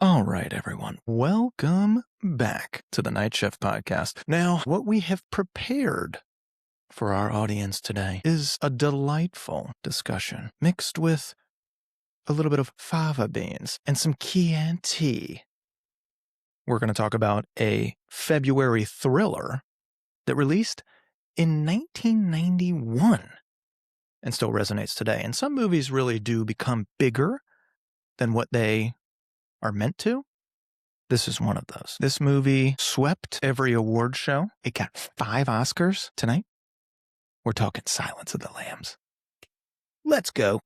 All right, everyone. Welcome back to the Nightshift podcast. Now, what we have prepared for our audience today is a delightful discussion mixed with a little bit of fava beans and some Chianti. We're going to talk about a February thriller that released in 1991 and still resonates today. And some movies really do become bigger than what they are meant to. This is one of those. This movie swept every award show. It got 5 Oscars tonight. We're talking Silence of the Lambs. Let's go.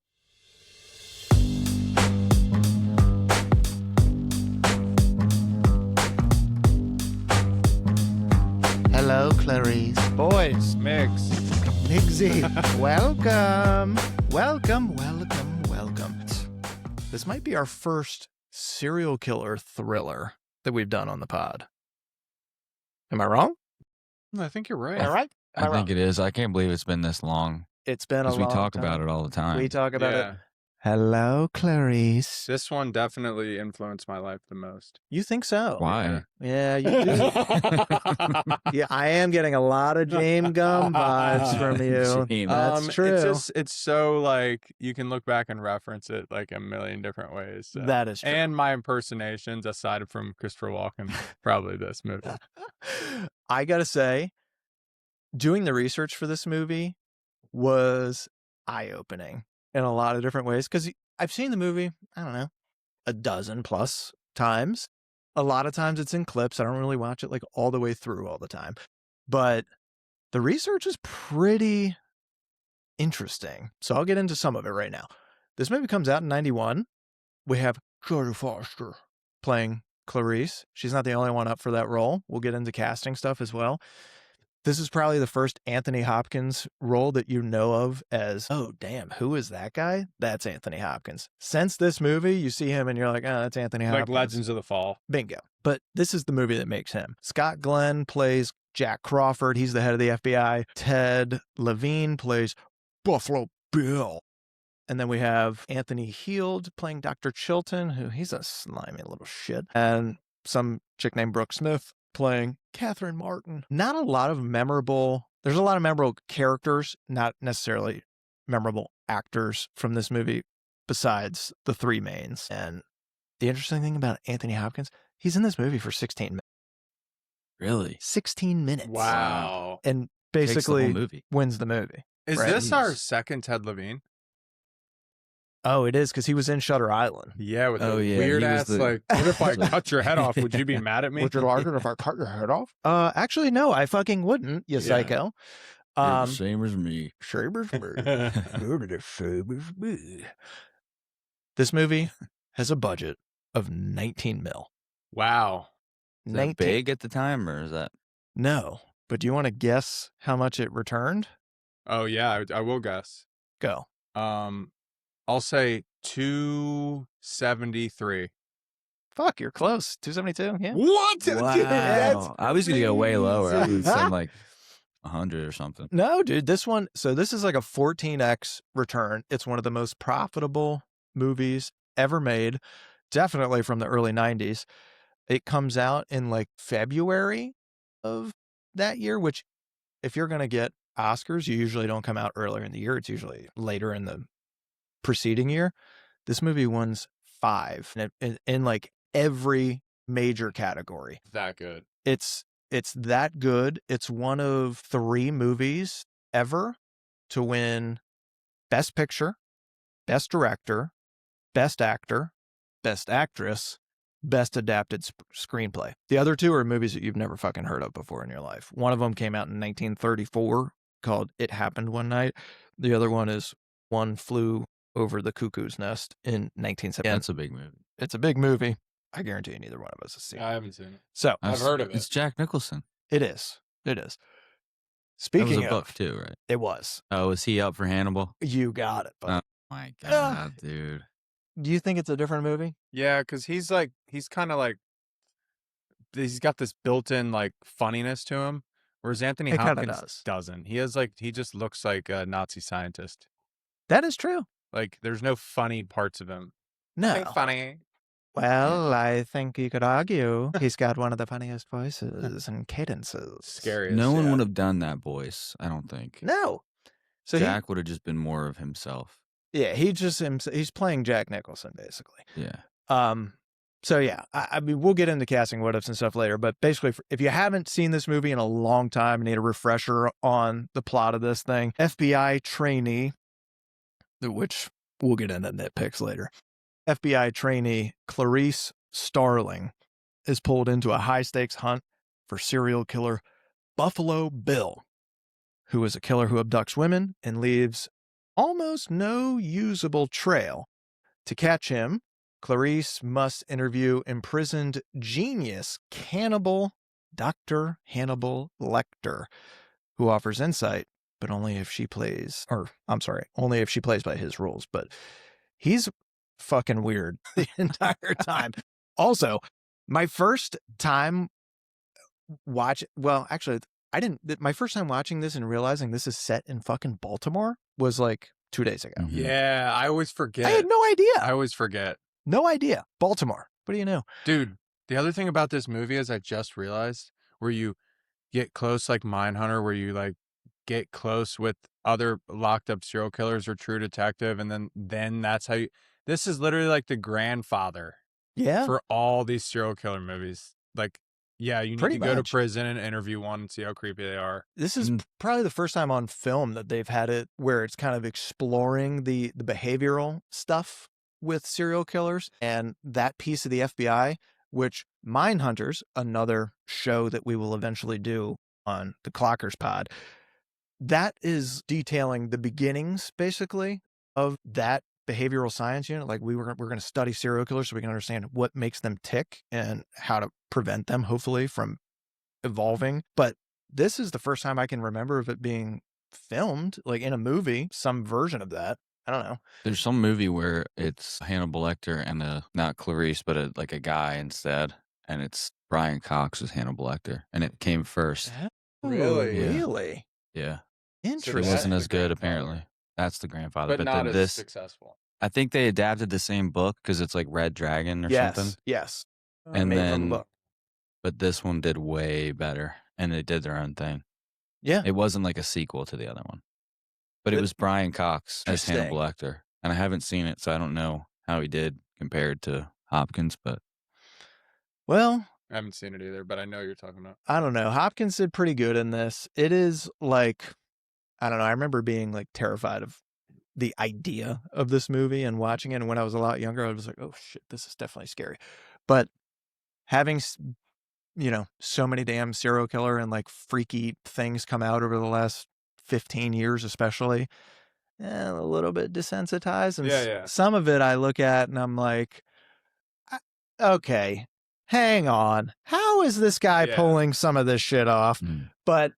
Hello, Clarice. Boys, Migs. Migsy, welcome. Welcome. This might be our first serial killer thriller that we've done on the pod. Am I wrong? I think you're right. Am I right? I think it is. I can't believe it's been this long. It's been a long time. We talk about it all the time. We talk about it. Hello, Clarice. This one definitely influenced my life the most. You think so? Why? Yeah, you do. Yeah, I am getting a lot of James Gum vibes from you. That's true. It's so like you can look back and reference it like a million different ways. So. That is true. And my impersonations, aside from Christopher Walken, probably this movie. I gotta say, doing the research for this movie was eye-opening in a lot of different ways, because I've seen the movie, I don't know, a dozen plus times. A lot of times it's in clips. I don't really watch it like all the way through all the time. But the research is pretty interesting. So I'll get into some of it right now. This movie comes out in 91. We have Jodie Foster playing Clarice. She's not the only one up for that role. We'll get into casting stuff as well. This is probably the first Anthony Hopkins role that you know of as, oh, damn, who is that guy? That's Anthony Hopkins. Since this movie, you see him and you're like, oh, that's Anthony Hopkins. Like Legends of the Fall. Bingo. But this is the movie that makes him. Scott Glenn plays Jack Crawford. He's the head of the FBI. Ted Levine plays Buffalo Bill. And then we have Anthony Heald playing Dr. Chilton, who he's a slimy little shit. And some chick named Brooke Smith playing Catherine Martin. Not a lot of memorable, there's a lot of memorable characters, not necessarily memorable actors from this movie besides the 3 mains. And the interesting thing about Anthony Hopkins, he's in this movie for 16 minutes. Really? 16 minutes. Wow. And basically movie. wins the movie. Is Right. this our second Ted Levine? Oh, it is, because he was in Shutter Island. Yeah, with Oh, the yeah, weird he was ass, the- like, what if I cut your head off? Would you be mad at me? Would you like it if I cut your head off? Actually, no, I fucking wouldn't, you psycho. You're the same as me. Same as me. You're the same as me. This movie has a budget of 19 mil. Wow. Is that big at the time, or is that? No, but do you want to guess how much it returned? Oh, yeah, I will guess. Go. I'll say 273. Fuck, you're close. 272, yeah. What? Wow. I was going to go way lower. I crazy. would say like 100 or something. No, dude, this one, so this is like a 14x return. It's one of the most profitable movies ever made, definitely from the early 90s. It comes out in like February of that year, which if you're going to get Oscars, you usually don't come out earlier in the year. It's usually later in the preceding year. This movie wins 5 in like every major category. That good. It's that good. It's one of 3 movies ever to win Best Picture, Best Director, Best Actor, Best Actress, Best Adapted Screenplay. The other 2 are movies that you've never fucking heard of before in your life. One of them came out in 1934 called It Happened One Night. The other one is One Flew Over the Cuckoo's Nest in 1970. Yeah, it's a big movie. It's a big movie. I guarantee you neither one of us has seen it. I haven't seen it. So I've heard of it. It's Jack Nicholson. it is. It is. That Speaking was a of, book too, right? it was. Oh, is he up for Hannibal? You got it, buddy. My God, dude. Do you think it's a different movie? Yeah, because he's kind of like, he's got this built-in like funniness to him, whereas Anthony It kinda Hopkins doesn't. He just looks like a Nazi scientist. That is true. Like there's no funny parts of him. No. Nothing funny. Well, I think you could argue he's got one of the funniest voices and cadences. Scariest. No one yeah. would have done that voice, I don't think. No. So Jack would have just been more of himself. he's playing Jack Nicholson, basically. Yeah. So yeah, I mean, we'll get into casting what-ifs and stuff later, but basically, if you haven't seen this movie in a long time and need a refresher on the plot of this thing, FBI trainee, which we'll get into nitpicks later, FBI trainee Clarice Starling is pulled into a high-stakes hunt for serial killer Buffalo Bill, who is a killer who abducts women and leaves almost no usable trail. To catch him, Clarice must interview imprisoned genius cannibal Dr. Hannibal Lecter, who offers insight, but only if she plays by his rules. But he's fucking weird the entire time. Also, my first time my first time watching this and realizing this is set in fucking Baltimore was like 2 days ago. Mhm. Yeah, I always forget. I had no idea. I always forget. No idea. Baltimore. What do you know? Dude, the other thing about this movie is I just realized where you get close like Mindhunter, where you like get close with other locked up serial killers or True Detective, and then that's how you. This is literally like the grandfather Yeah. for all these serial killer movies. Like, yeah, you need Pretty to go to much. prison and interview one and see how creepy they are. This is probably the first time on film that they've had it where it's kind of exploring the behavioral stuff with serial killers and that piece of the FBI, which Mindhunters, another show that we will eventually do on the Clockers pod, that is detailing the beginnings, basically, of that behavioral science unit. Like we're going to study serial killers so we can understand what makes them tick and how to prevent them, hopefully, from evolving. But this is the first time I can remember of it being filmed, like in a movie, some version of that. I don't know. There's some movie where it's Hannibal Lecter and not Clarice, but like a guy instead, and it's Brian Cox as Hannibal Lecter, and it came first. Really? Yeah. Really? Yeah, So it Interesting. wasn't the as good grandfather. apparently. That's the grandfather, But not as this successful. I think they adapted the same book because it's like Red Dragon or something. Yes. And Made from then, the book. but this one did way better, and they did their own thing. Yeah. It wasn't like a sequel to the other one, but it was Brian Cox as Hannibal Lecter, and I haven't seen it, so I don't know how he did compared to Hopkins. But Well, I haven't seen it either, but I know what you're talking about. I don't know. Hopkins did pretty good in this. It is like, I don't know. I remember being like terrified of the idea of this movie and watching it. And when I was a lot younger, I was like, oh shit, this is definitely scary. But having, so many damn serial killer and like freaky things come out over the last 15 years, especially, a little bit desensitized. And Yeah. some of it I look at and I'm like, okay, hang on. How is this guy Yeah. pulling some of this shit off? But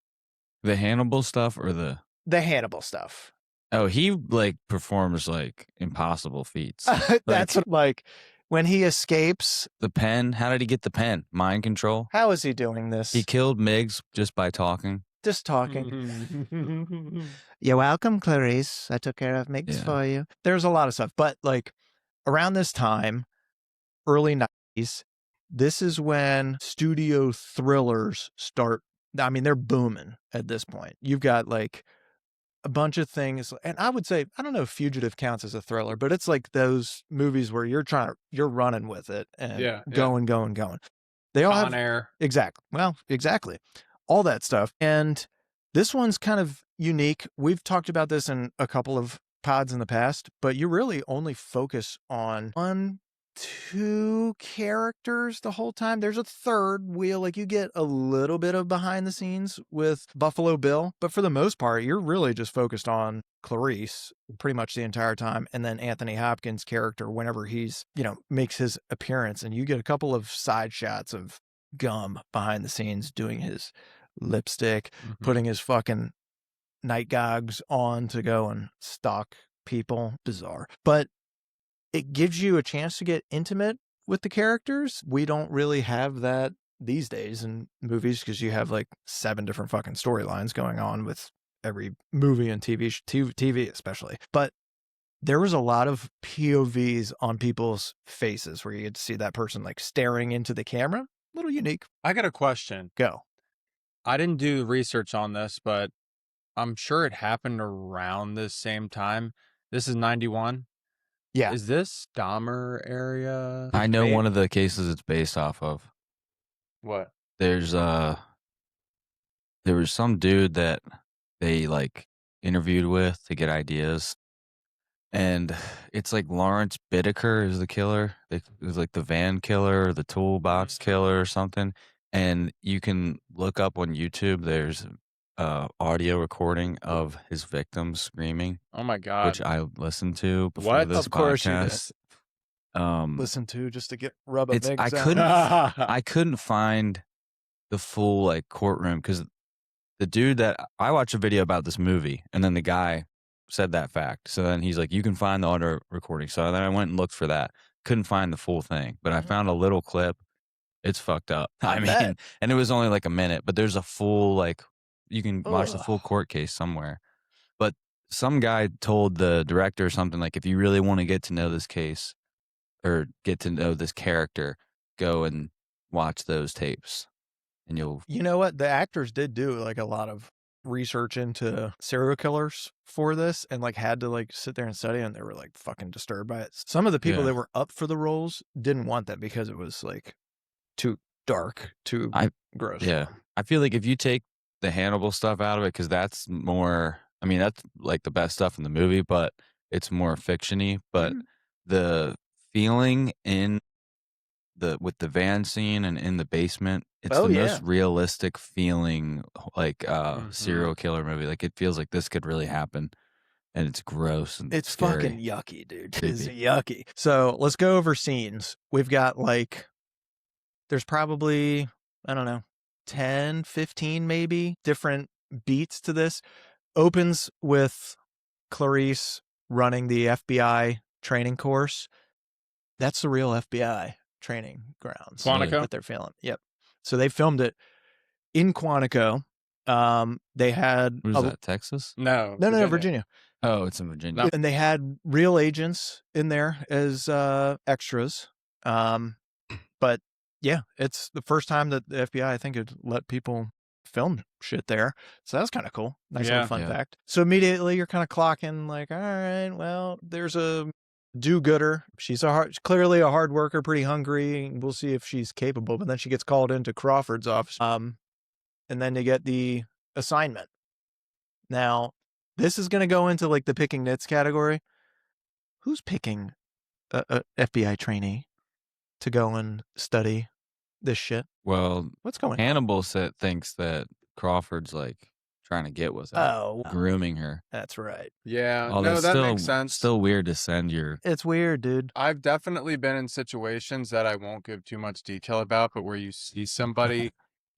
the Hannibal stuff or the Hannibal stuff. Oh, he like performs like impossible feats. That's like when he escapes. The pen. How did he get the pen? Mind control. How is he doing this? He killed Miggs just by talking. Just talking. You're welcome, Clarice. I took care of Miggs for you. There's a lot of stuff. But like around this time, early 90s, this is when studio thrillers start. I mean, they're booming at this point. You've got like a bunch of things. And I would say, I don't know if Fugitive counts as a thriller, but it's like those movies where you're running with it and going. They all have Air. Exactly. Well, exactly. All that stuff. And this one's kind of unique. We've talked about this in a couple of pods in the past, but you really only focus on 1-2 characters the whole time. There's a third wheel. Like you get a little bit of behind the scenes with Buffalo Bill, but for the most part, you're really just focused on Clarice pretty much the entire time. And then Anthony Hopkins' character, whenever he's, makes his appearance, and you get a couple of side shots of Gum behind the scenes doing his lipstick, putting his fucking night gogs on to go and stalk people. Bizarre. But it gives you a chance to get intimate with the characters. We don't really have that these days in movies because you have like 7 different fucking storylines going on with every movie and TV especially. But there was a lot of POVs on people's faces where you get to see that person like staring into the camera. A little unique. I got a question. Go. I didn't do research on this, but I'm sure it happened around this same time. This is 91. Yeah. Is this Dahmer area? I know one of the cases it's based off of. What? There was some dude that they like interviewed with to get ideas. And it's like Lawrence Bittaker is the killer. It was like the van killer or the toolbox killer or something. And you can look up on YouTube. There's audio recording of his victims screaming. Oh my God. Which I listened to before What? this Of course you podcast. Listen to just to rub a big I sound. couldn't find the full like courtroom because the dude that I watched a video about this movie and then the guy said that fact. So then he's like, you can find the audio recording. So then I went and looked for that. Couldn't find the full thing, but I found a little clip. It's fucked up. I mean, and it was only like a minute, but there's a full, like, you can watch the full court case somewhere. But some guy told the director or something like, if you really want to get to know this case or get to know this character, go and watch those tapes and you'll. You know what? The actors did do like a lot of research into serial killers for this and like had to like sit there and study, and they were like fucking disturbed by it. Some of the people that were up for the roles didn't want that because it was like too dark, too gross. Yeah. I feel like if you take the Hannibal stuff out of it, because that's more, I mean, that's like the best stuff in the movie, but it's more fiction-y. But the feeling in with the van scene and in the basement, it's the most realistic feeling, like serial killer movie. Like it feels like this could really happen, and it's gross and it's scary. fucking yucky, dude. It's yucky. So let's go over scenes. We've got like, there's probably, I don't know, 10, 15 maybe different beats to this. Opens with Clarice running the FBI training course. That's the real FBI training grounds. Quantico? That they're filming. Yep. So they filmed it in Quantico. They had... What is that, Texas? No, Virginia. Oh, it's in Virginia. And they had real agents in there as extras. But yeah, it's the first time that the FBI, I think, had let people film shit there. So that was kind of cool. Nice little fun fact. So immediately you're kind of clocking like, all right, well, there's a do-gooder. She's clearly a hard worker, pretty hungry. We'll see if she's capable. But then she gets called into Crawford's office. And then you get the assignment. Now, this is going to go into like the picking nits category. Who's picking a FBI trainee to go and study this shit? Well, what's going Hannibal thinks that Crawford's like trying to get with her, grooming her. That's right. Yeah, Although that makes sense. Still weird to send your... It's weird, dude. I've definitely been in situations that I won't give too much detail about, but where you see somebody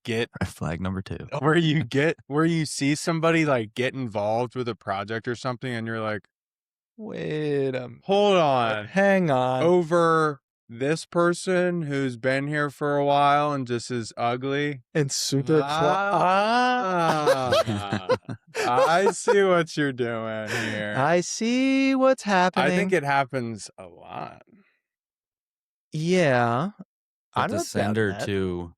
get... Flag number 2. Where you see somebody like get involved with a project or something and you're like, wait hold on. Hang on. Over this person who's been here for a while and just is ugly and super I see what you're doing here. I see what's happening. I think it happens a lot. Yeah. But to send her to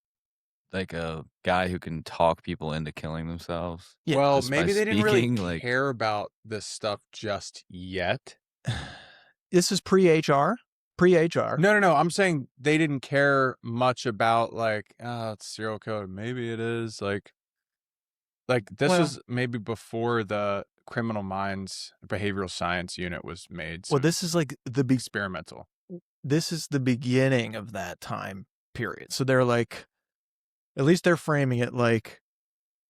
like a guy who can talk people into killing themselves. Yeah. Well, maybe they didn't really care about this stuff just yet. This is pre-HR. Pre-HR. No. I'm saying they didn't care much about like, it's serial killer. Maybe it is like this was maybe before the Criminal Minds Behavioral Science Unit was made. Well, this is like the experimental. This is the beginning of that time period. So they're like, at least they're framing it like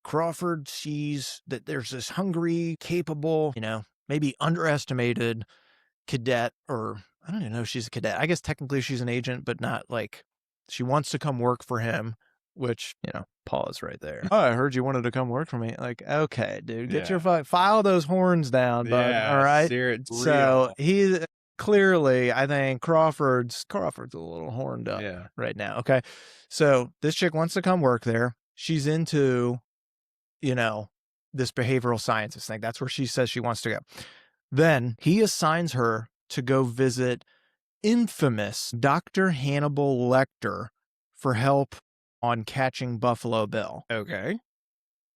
Crawford sees that there's this hungry, capable, maybe underestimated cadet, or I don't even know if she's a cadet. I guess technically she's an agent, but not like she wants to come work for him, which, pause right there. Oh, I heard you wanted to come work for me. Like, okay, dude, get your file those horns down, bud. All right. So he clearly, I think Crawford's a little horned up right now. Okay. So this chick wants to come work there. She's into, this behavioral sciences thing. That's where she says she wants to go. Then he assigns her to go visit infamous Dr. Hannibal Lecter for help on catching Buffalo Bill. Okay.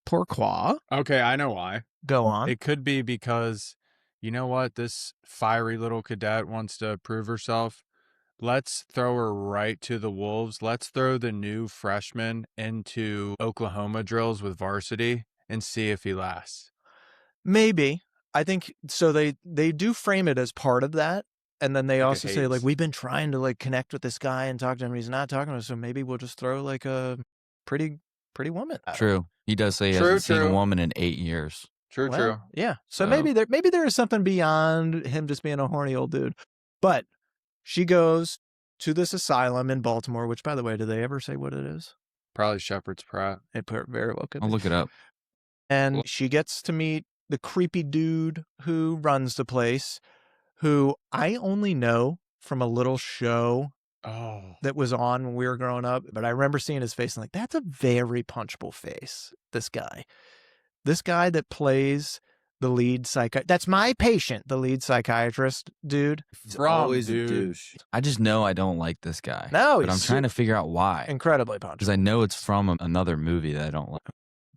Pourquoi? Okay, I know why. Go on. It could be because, you know what? This fiery little cadet wants to prove herself. Let's throw her right to the wolves. Let's throw the new freshman into Oklahoma drills with varsity and see if he lasts. Maybe. I think so. They do frame it as part of that. And then they Like also say, like, hates. we've been trying to like connect with this guy and talk to him. And he's not talking to us. So maybe we'll just throw like a pretty woman at him. True. He does say he True, hasn't seen a true. woman in 8 years. True, Well, true. Yeah. So So- maybe there is something beyond him just being a horny old dude. But she goes to this asylum in Baltimore, which, by the way, do they ever say what it is? Probably Shepherd's Pratt. It very well could I'll be. look it up. And she gets to meet the creepy dude who runs the place, who I only know from a little show Oh. that was on when we were growing up. But I remember seeing his face and like, that's a very punchable face, this guy. This guy that plays the lead that's my patient, the lead psychiatrist dude. Dude. I just know I don't like this guy. No, but I'm he's trying to figure out why. incredibly Because punchable. I know it's from another movie that I don't like.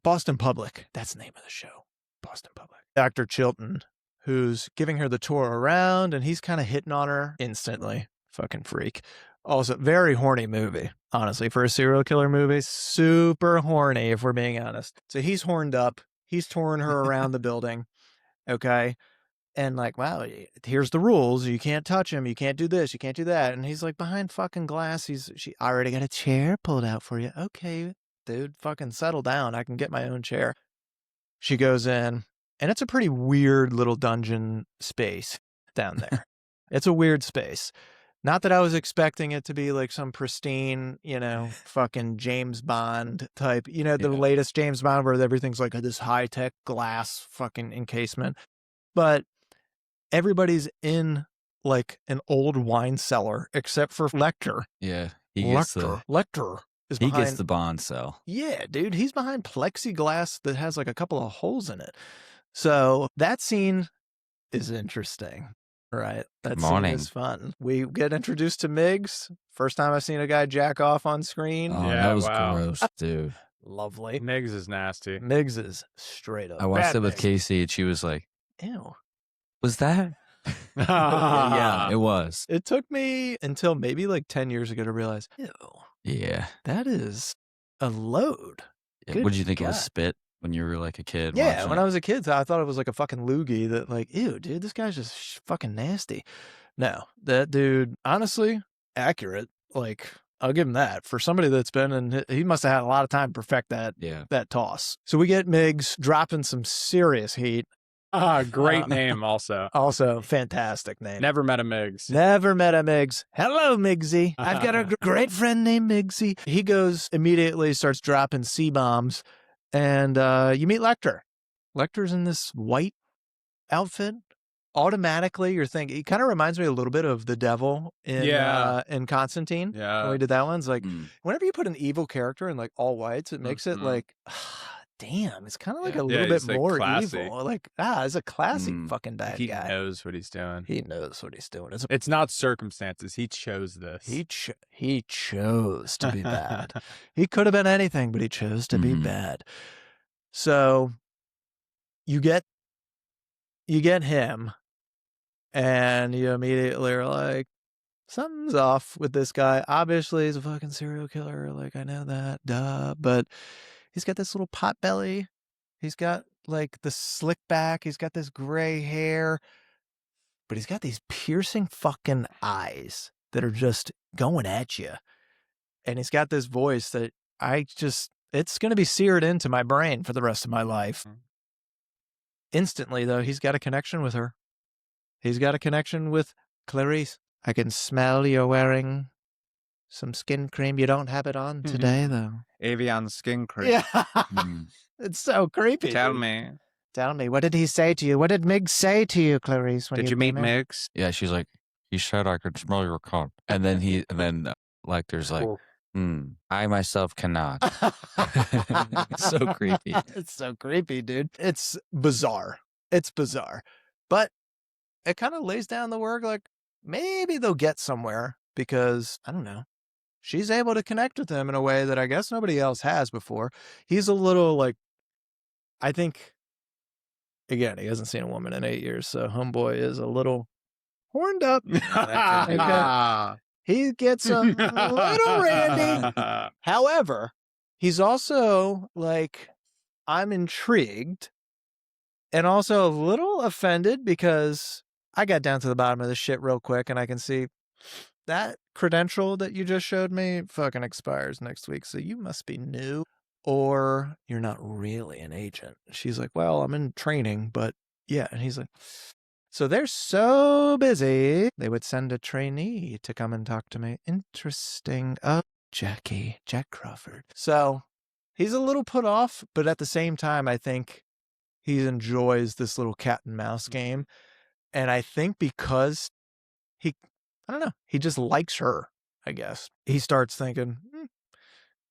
Boston Public. That's the name of the show. Boston Public. Dr. Chilton, who's giving her the tour around, and he's kind of hitting on her instantly. Fucking freak. Also, very horny movie, honestly, for a serial killer movie. Super horny, if we're being honest. So he's horned up. He's touring her around the building. Okay. And like, wow, here's the rules. You can't touch him. You can't do this. You can't do that. And he's like, behind fucking glass. I already got a chair pulled out for you. Okay, dude, fucking settle down. I can get my own chair. She goes in, and it's a pretty weird little dungeon space down there. It's a weird space. Not that I was expecting it to be like some pristine, fucking James Bond type, the latest James Bond where everything's like this high-tech glass fucking encasement. But everybody's in like an old wine cellar except for Lecter. Yeah. He gets Lecter is he behind. gets the Bond cell. Yeah, dude, he's behind plexiglass that has like a couple of holes in it. So that scene is interesting, right? That scene is fun. We get introduced to Miggs. First time I've seen a guy jack off on screen. Oh, Yeah, that was wow. gross, dude. Lovely. Miggs is nasty. Miggs is straight up. I watched bad it with Miggs. Casey, and she was like, Ew. was that? Yeah, it was. It took me until maybe like 10 years ago to realize, ew, Yeah. that is a load. Good What did you think it was God. spit when you were like a kid? Yeah, watching when it? I was a kid, I thought it was like a fucking loogie that like, ew, dude, this guy's just fucking nasty. No, that dude, honestly, accurate. Like, I'll give him that. For somebody that's been in, he must have had a lot of time to perfect that toss. So we get Miggs dropping some serious heat. Great name also. Also, fantastic name. Never met a Miggs. Never met a Miggs. Hello, Miggsy. I've got a great friend named Miggsy. He goes immediately, starts dropping C-bombs, and you meet Lecter. Lecter's in this white outfit. Automatically, you're thinking, he kind of reminds me a little bit of the devil in Constantine. Yeah. When we did that one. It's like, Mm. whenever you put an evil character in like all whites, it makes it Mhm. like, damn, it's kind of like a Yeah, little bit he's, like, more classy. evil. Like, it's a classy Mm. fucking bad He guy. knows what he's doing. He knows what he's doing. It's not circumstances. He chose this. He chose to be bad. He could have been anything, but he chose to be Mhm. bad. So you get him, and you immediately are like, something's off with this guy. Obviously, he's a fucking serial killer. Like, I know that, duh. But he's got this little pot belly. He's got like the slick back. He's got this gray hair. But he's got these piercing fucking eyes that are just going at you. And he's got this voice that it's going to be seared into my brain for the rest of my life. Mhm. Instantly, though, he's got a connection with her. He's got a connection with Clarice. I can smell you're wearing some skin cream. You don't have it on today, though. Avion skin cream. Yeah. Mm. It's so creepy. Tell dude. me. Tell me, what did he say to you? What did Miggs say to you, Clarice? When Did you meet came in? Miggs? Yeah, she's like, he said I could smell your cock. And then Lecter's like, I myself cannot. It's so creepy. It's so creepy, dude. It's bizarre. It's bizarre. But it kind of lays down the work like maybe they'll get somewhere because, I don't know, she's able to connect with him in a way that I guess nobody else has before. He's a little like, I think, again, he hasn't seen a woman in 8 years, so homeboy is a little horned up. Okay. He gets a little randy. However, he's also like, I'm intrigued and also a little offended because I got down to the bottom of this shit real quick and I can see that credential that you just showed me fucking expires next week. So you must be new or you're not really an agent. She's like, well, I'm in training, but yeah. And he's like, so they're so busy. They would send a trainee to come and talk to me. Interesting. Oh, Jack Crawford. So he's a little put off, but at the same time, I think he enjoys this little cat and mouse game. And I think because I don't know, he just likes her, I guess. He starts thinking,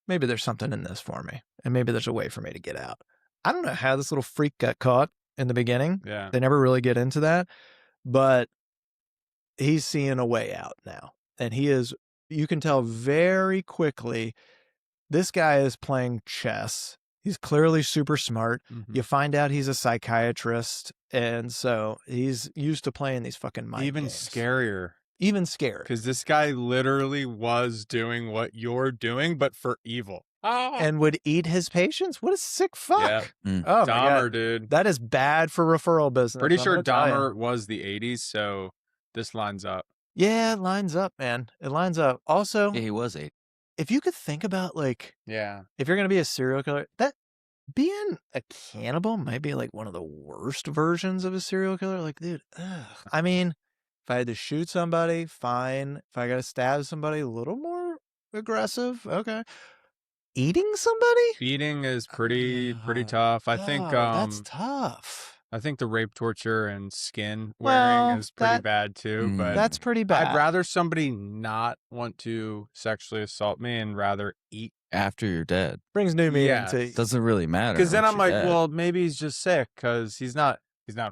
maybe there's something in this for me. And maybe there's a way for me to get out. I don't know how this little freak got caught in the beginning. Yeah. They never really get into that. But he's seeing a way out now. And you can tell very quickly, this guy is playing chess. He's clearly super smart. Mm-hmm. You find out he's a psychiatrist. And so he's used to playing these fucking mind Even games. scarier. Even scarier. Because this guy literally was doing what you're doing, but for evil. And would eat his patients? What a sick fuck. Yeah. Oh, my Dahmer, God. dude. That is bad for referral business. Pretty I'm sure gonna tell ya. Dahmer was the 80s, so this lines up. Yeah, it lines up, man. It lines up. Also, Yeah, he was 8. if you could think about, like, Yeah. if you're going to be a serial killer, that being a cannibal might be like one of the worst versions of a serial killer. Like, dude, ugh. I mean, if I had to shoot somebody, fine. If I got to stab somebody, a little more aggressive. Okay. Eating somebody? Eating is pretty tough. I think that's tough. I think the rape, torture, and skin wearing is pretty bad too. But That's pretty bad. I'd rather somebody not want to sexually assault me and rather eat After you're dead. Brings new meaning to Doesn't really matter. Because then once I'm you're like, dead. well, maybe he's just sick because he's not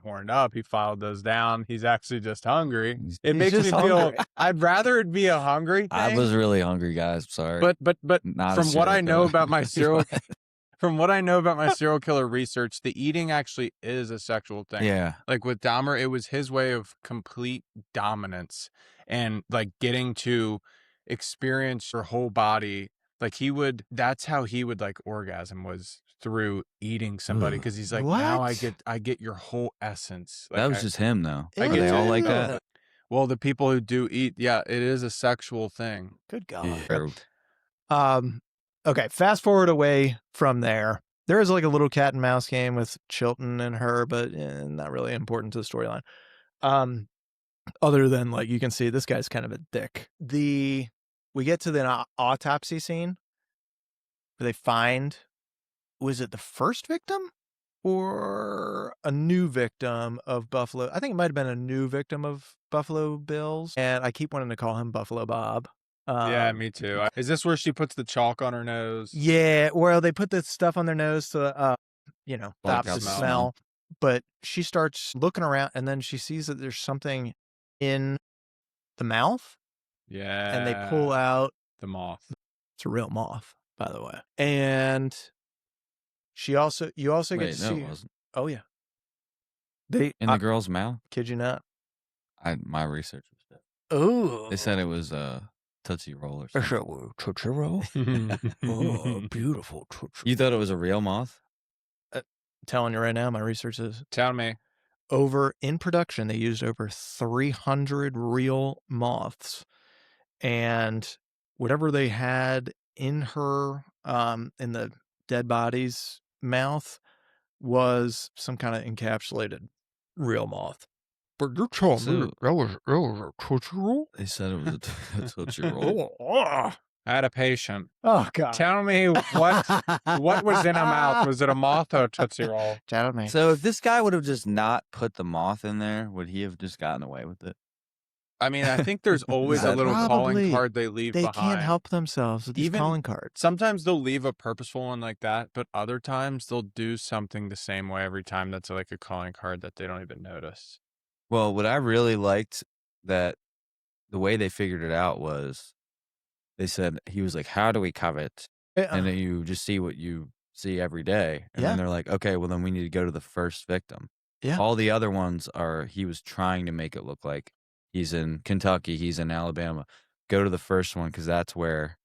horned up. He filed those down. He's actually just hungry. It makes me just feel. hungry. I'd rather it be a hungry thing. I was really hungry, guys. Sorry. But Not a from what I serial know killer. about my serial, from what I know about my serial killer research, the eating actually is a sexual thing. Yeah. Like with Dahmer, it was his way of complete dominance and like getting to experience your whole body. Like that's how he would like orgasm, was through eating somebody. Because he's like, now I get your whole essence. Like, That was just him, though. I Are get they all to- like that? well, the people who do eat, yeah, it is a sexual thing. Good God. Yeah. Okay, fast forward away from there. There is like a little cat and mouse game with Chilton and her, but not really important to the storyline. Other than like you can see this guy's kind of a dick. We get to the autopsy scene where they find, was it the first victim or a new victim of Buffalo? I think it might have been a new victim of Buffalo Bills, and I keep wanting to call him Buffalo Bob. Yeah, me too. Is this where she puts the chalk on her nose? Yeah, well, they put the stuff on their nose to, stop Block the out the smell. smell. But she starts looking around, and then she sees that there's something in the mouth, Yeah. and they pull out. the moth. It's a real moth, by the way. And you also get Wait, to no, see. it wasn't. Oh yeah, they In the girl's mouth? kid you not. My research was different. Oh, They said it was Tootsie Roll or something. Tootsie Roll. Oh, beautiful Tootsie. You thought it was a real moth? Telling you right now, my research is Tell me. in production. They used over 300 real moths, and whatever they had in her, in the dead body's mouth, was some kind of encapsulated real moth. But you're telling me that was a Tootsie Roll? They said it was a Tootsie Roll. Oh, I had a patient. God. Tell me what was in her mouth. Was it a moth or a Tootsie Roll? Tell me. So if this guy would have just not put the moth in there, would he have just gotten away with it? I mean, I think there's always a little Probably. calling card they leave They behind. can't help themselves with these Even- calling cards. Sometimes they'll leave a purposeful one like that, but other times they'll do something the same way every time that's like a calling card that they don't even notice. Well, what I really liked that the way they figured it out was they said, he was like, how do we covet? And then you just see what you see every day. And Yeah. then they're like, okay, well, then we need to go to the first victim. Yeah. All the other ones are, he was trying to make it look like he's in Kentucky, he's in Alabama. Go to the first one because that's wherever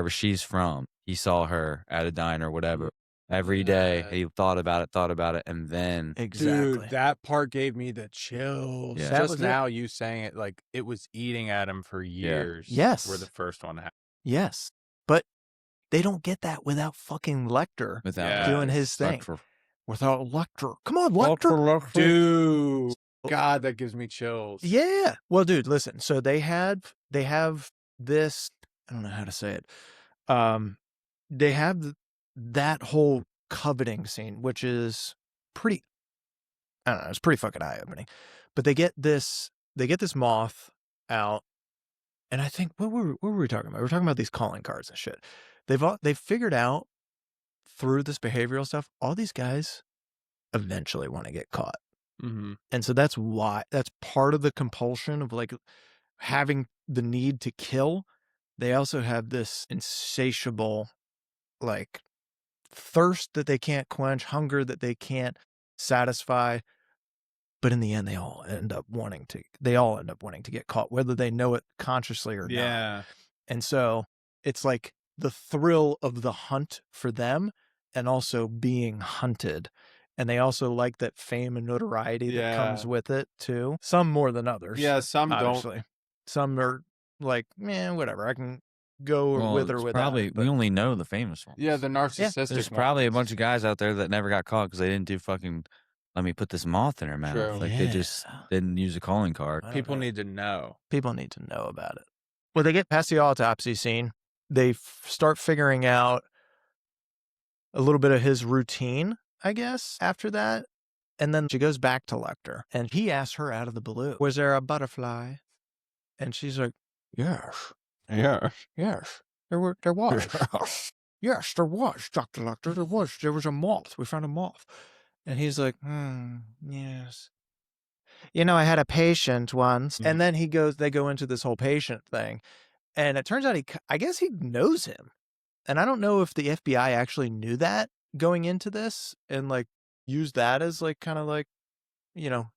she's from. He saw her at a diner, whatever. Every day he thought about it, and then Exactly. Dude, that part gave me the chills. Yeah. That Just was it. now, you saying it, like, it was eating at him for years. Yes. Where the first one happened. Yes. But they don't get that without fucking Lecter without doing his thing. Lecter. Without Lecter. Come on, Lecter. Dude. God, that gives me chills. Yeah. Well, dude, listen. So they have this, I don't know how to say it. They have that whole coveting scene, which is pretty, I don't know, it's pretty fucking eye-opening. But they get this moth out, and I think what were we talking about? We're talking about these calling cards and shit. They've figured out through this behavioral stuff, all these guys eventually want to get caught. Mm-hmm. And so that's part of the compulsion of like having the need to kill. They also have this insatiable like thirst that they can't quench, hunger that they can't satisfy. But in the end, they all end up wanting to get caught, whether they know it consciously or not. And so it's like the thrill of the hunt for them and also being hunted. And they also like that fame and notoriety that comes with it too. Some more than others. Yeah, some obviously. don't. Some are like, whatever. I can go with or it's without. probably, we only know the famous ones. Yeah, the narcissistic There's ones. probably a bunch of guys out there that never got caught because they didn't do fucking, let me put this moth in her mouth. True. Like they just didn't use a calling card. People need to know. People need to know about it. Well, they get past the autopsy scene. They start figuring out a little bit of his routine, I guess, after that. And then she goes back to Lecter, and he asks her out of the blue, was there a butterfly? And she's like, yes. Yeah. Yes. There was. Yes, there was, Dr. Lecter. There was a moth. We found a moth. And he's like, yes. I had a patient once. And then they go into this whole patient thing. And it turns out I guess he knows him. And I don't know if the FBI actually knew that going into this and like used that as like kind of like,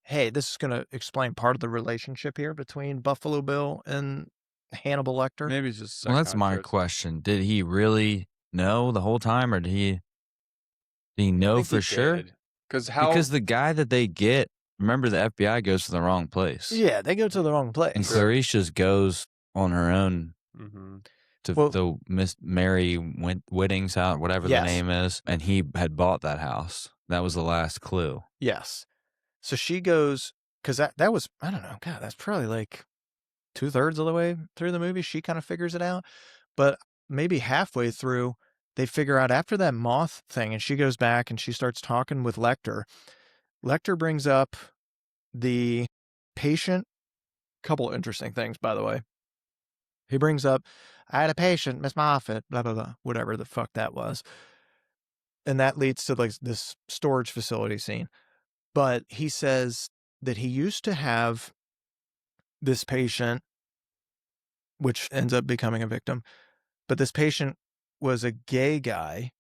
hey, this is going to explain part of the relationship here between Buffalo Bill and Hannibal Lecter. Maybe it's just. Well, that's my question. Did he really know the whole time, or did he know for sure? Because the guy that they get, remember, the FBI goes to the wrong place. Yeah, they go to the wrong place. And Clarice just goes on her own to the Miss Mary Whitting's house, whatever the name is, and he had bought that house. That was the last clue. Yes. So she goes, because that was, I don't know, God, that's probably like 2/3 of the way through the movie. She kind of figures it out. But maybe halfway through, they figure out after that moth thing, and she goes back and she starts talking with Lecter. Lecter brings up the patient. Couple interesting things, by the way. He brings up, I had a patient, Miss Moffat, blah, blah, blah, whatever the fuck that was. And that leads to like this storage facility scene. But he says that he used to have this patient, which ends up becoming a victim. But this patient was a gay guy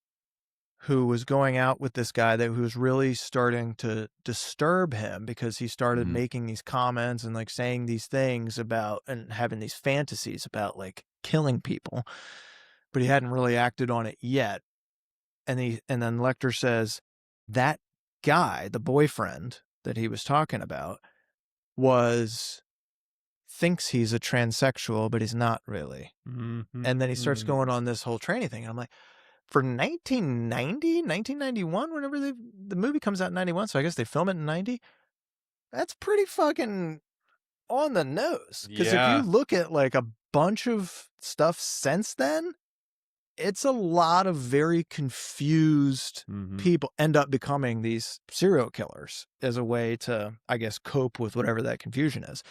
who was going out with this guy who was really starting to disturb him because he started making these comments and like saying these things about and having these fantasies about like killing people, but he hadn't really acted on it yet. And then Lecter says that guy, the boyfriend that he was talking about, thinks he's a transsexual, but he's not really. And then he starts going on this whole tranny thing. And I'm like, for 1991, whenever the movie comes out in 91, so I guess they film it in 90, that's pretty fucking on the nose. Because if you look at like a bunch of stuff since then, it's a lot of very confused people end up becoming these serial killers as a way to, I guess, cope with whatever that confusion is.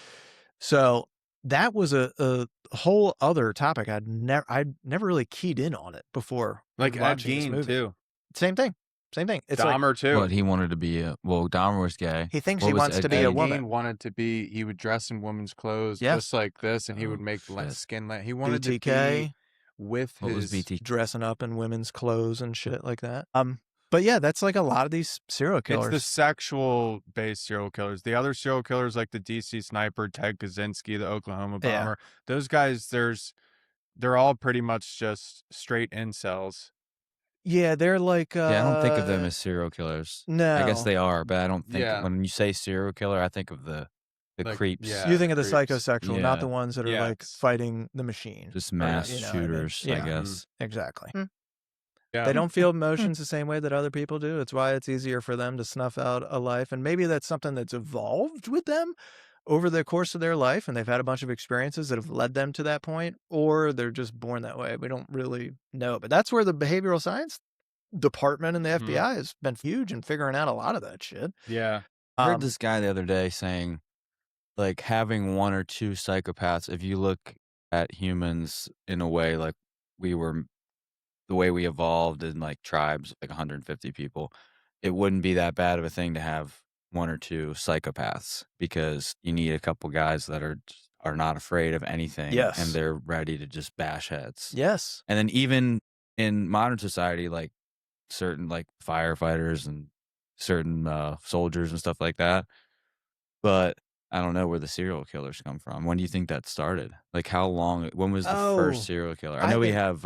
So that was a whole other topic. I'd never really keyed in on it before. Like Ed watching this Gein movie. too. Same thing. Same thing. It's like Dahmer too. What he wanted to be Dahmer was gay. he thinks What he was wants to Ed be a Gein? Ed woman. Gein wanted to be. He would dress in women's clothes, Yeah. just like this, and he would Oh, make shit. skin. He wanted to BTK be with What was his. BT? dressing up in women's clothes and shit like that. But yeah, that's like a lot of these serial killers. It's the sexual based serial killers. The other serial killers, like the DC sniper, Ted Kaczynski, the Oklahoma Yeah. bomber, those guys, they're all pretty much just straight incels. Yeah, they're like. Yeah, I don't think of them as serial killers. No. I guess they are, but I don't think Yeah. when you say serial killer, I think of the Like, creeps. yeah. You think of the creeps. psychosexual, not Yeah. the ones that are like Yes. fighting the machine. Just Or, mass you know what I mean? shooters, Yeah. I guess. Exactly. Yeah. They don't feel emotions the same way that other people do. It's why it's easier for them to snuff out a life. And maybe that's something that's evolved with them over the course of their life, and they've had a bunch of experiences that have led them to that point, or they're just born that way. We don't really know. But that's where the behavioral science department in the FBI has been huge in figuring out a lot of that shit. Yeah. I heard this guy the other day saying, like, having one or two psychopaths, if you look at humans in a way like the way we evolved in like tribes, like 150 people, it wouldn't be that bad of a thing to have one or two psychopaths, because you need a couple guys that are not afraid of anything. Yes. And they're ready to just bash heads. Yes. And then even in modern society, like certain like firefighters and certain soldiers and stuff like that. But I don't know where the serial killers come from. When do you think that started? Like when was the first serial killer? I know we have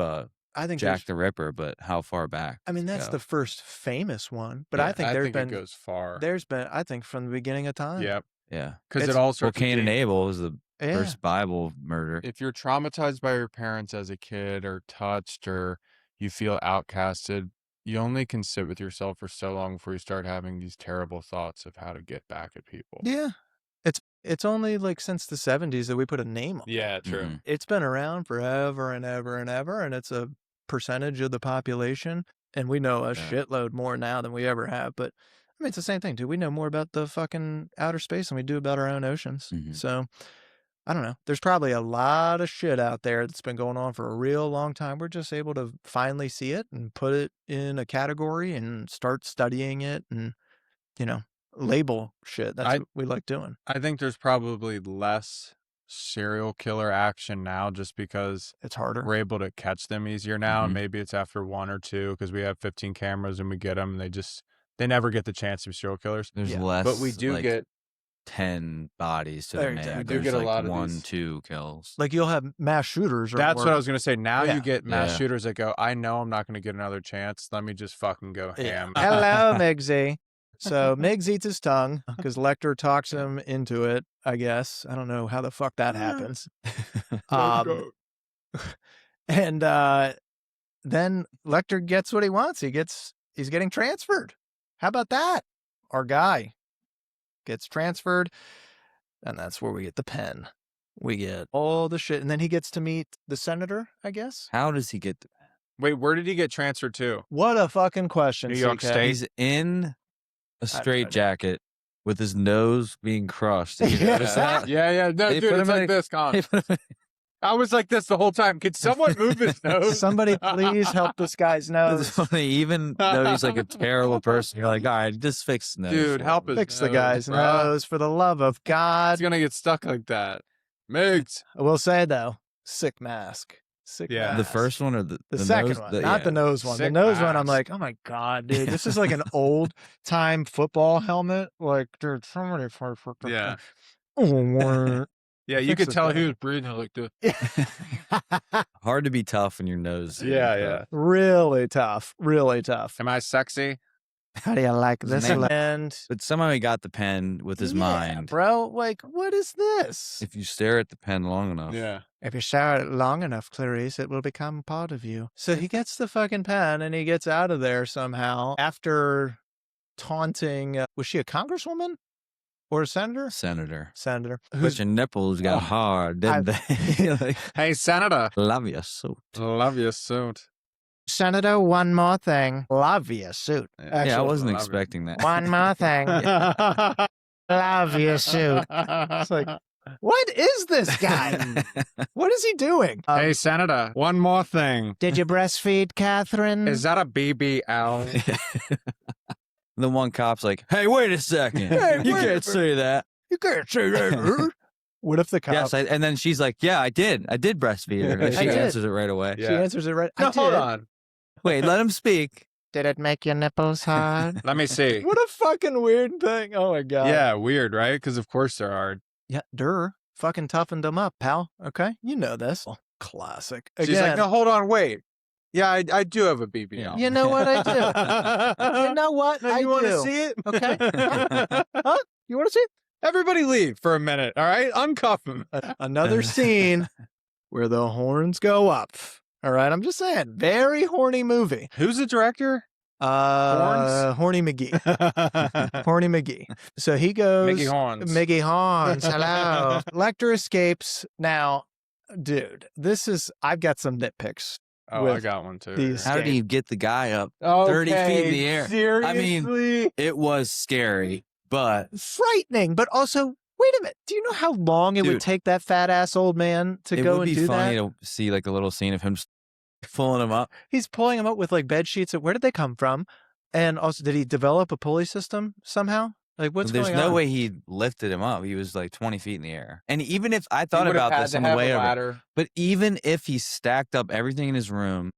I think Jack the Ripper, but how far back? I mean, that's go? the first famous one, but Yeah, I think I there's think been it goes far. there's been I think from the beginning of time. Yep. Yeah. Because It's- it all Well, starts with Cain and being- Abel was the Yeah. first Bible murder. If you're traumatized by your parents as a kid, or touched, or you feel outcasted, you only can sit with yourself for so long before you start having these terrible thoughts of how to get back at people. Yeah. It's only like since the 70s that we put a name on it. Yeah, true. Mhm. It's been around forever and ever and ever, and it's a percentage of the population, and we know a Yeah. shitload more now than we ever have. But I mean, it's the same thing, dude. We know more about the fucking outer space than we do about our own oceans. Mhm. So I don't know. There's probably a lot of shit out there that's been going on for a real long time. We're just able to finally see it and put it in a category and start studying it and, label shit. That's what we like doing. I think there's probably less serial killer action now, just because It's harder. we're able to catch them easier now. And Mhm. maybe it's after one or two, because we have 15 cameras and we get them, and they never get the chance to be serial killers. There's Yeah. less, But we do like, get 10 bodies to There, the man. exactly. We do There's get a like lot of 1, these- 2 kills. Like you'll have mass shooters. That's what I was going to say. Now Yeah. you get mass Yeah. shooters that go, I know I'm not going to get another chance. Let me just fucking go ham. Hello, Migsy. So Miggs eats his tongue because Lecter talks him into it, I guess. I don't know how the fuck that happens. And then Lecter gets what he wants. He's getting transferred. How about that? Our guy gets transferred, and that's where we get the pen. We get all the shit, and then he gets to meet the senator, I guess. How does he get Wait, where did he get transferred to? What a fucking question, New York CK. State? He's in a no idea. straitjacket with his nose being crushed. Did you Yeah. notice that? Yeah. No, They dude, put it's him in like a- this, Con. They put him in- I was like this the whole time. Could someone move his nose? Somebody please help this guy's It's nose. funny, even though he's like a terrible person, you're like, all right, just fix the nose. Dude, for help him." his Fix the nose, guy's bro. nose for the love of He's God. going to get stuck like that. Migs. I will say though, sick mask. Sick Yeah. mask. The first one or the second nose? one, not the nose one. The Sick nose one, I'm mask. like, oh my God, dude, this is like an old time football helmet. Like, dude, somebody for Yeah. Oh, Yeah, you Fix could the tell thing. he was breathing like this. Hard to be tough when your nose. Yeah. really tough. Really tough. Am I sexy? How do you like His this? name- And But somehow he got the pen with his yeah, mind. bro. Like, what is this? If you stare at the pen long enough. Yeah. If you stare at it long enough, Clarice, it will become part of you. So he gets the fucking pen and he gets out of there somehow after taunting. Was she a congresswoman or a senator? Senator. Senator. But your nipples got Oh, hard, didn't they? Like, Hey, Senator. love you so. Love your suit. Senator, one more thing. Love your suit. Yeah, I Actually, wasn't love it. expecting that. one more thing. Love your suit. It's like, what is this guy? What is he doing? Hey, Senator. One more thing. Did you breastfeed Catherine? Is that a BBL? the one cop's like, "Hey, wait a second, Hey, you wait a can't say that." You can't say that. What if the cop? Yes, and then she's like, "Yeah, I did breastfeed her." And I she did. answers it right away. She answers it right. No, I hold did. on. Wait, let him speak. Did it make your nipples hard? Let me see. What a fucking weird thing. Oh my god. Yeah, weird, right? Because of course there are. Yeah, fucking toughened them up, pal. Okay, you know this. Classic. Again, She's like, no, hold on, wait. Yeah, I do have a BBL. you know what I do? You know what No, I you want do? to see it? Okay. Huh? You want to see it? Everybody leave for a minute, all right? Uncuff him. Another scene where the horns go up. All right, I'm just saying, very horny movie. Who's the director? Horny McGee. Horny McGee. So he goes. Mickey Horns. Mickey Horns. Hello. Lecter escapes. Now, dude, I've got some nitpicks. Oh, I with got one too. these- How did he get the guy up Okay, 30 feet in the air? Seriously? I mean, it was scary, but Frightening, but also, wait a minute. Do you know how long it would Dude. take that fat ass old man to it go would and be do funny that? to see like a little scene of him just pulling him up. He's pulling him up with like bed sheets. Where did they come from? And also, did he develop a pulley system somehow? Like, what's There's going no on? way he lifted him up. He was like 20 feet in the air. And even if I He thought would have about had this to on the have way a over, ladder. but even if he stacked up everything in his room,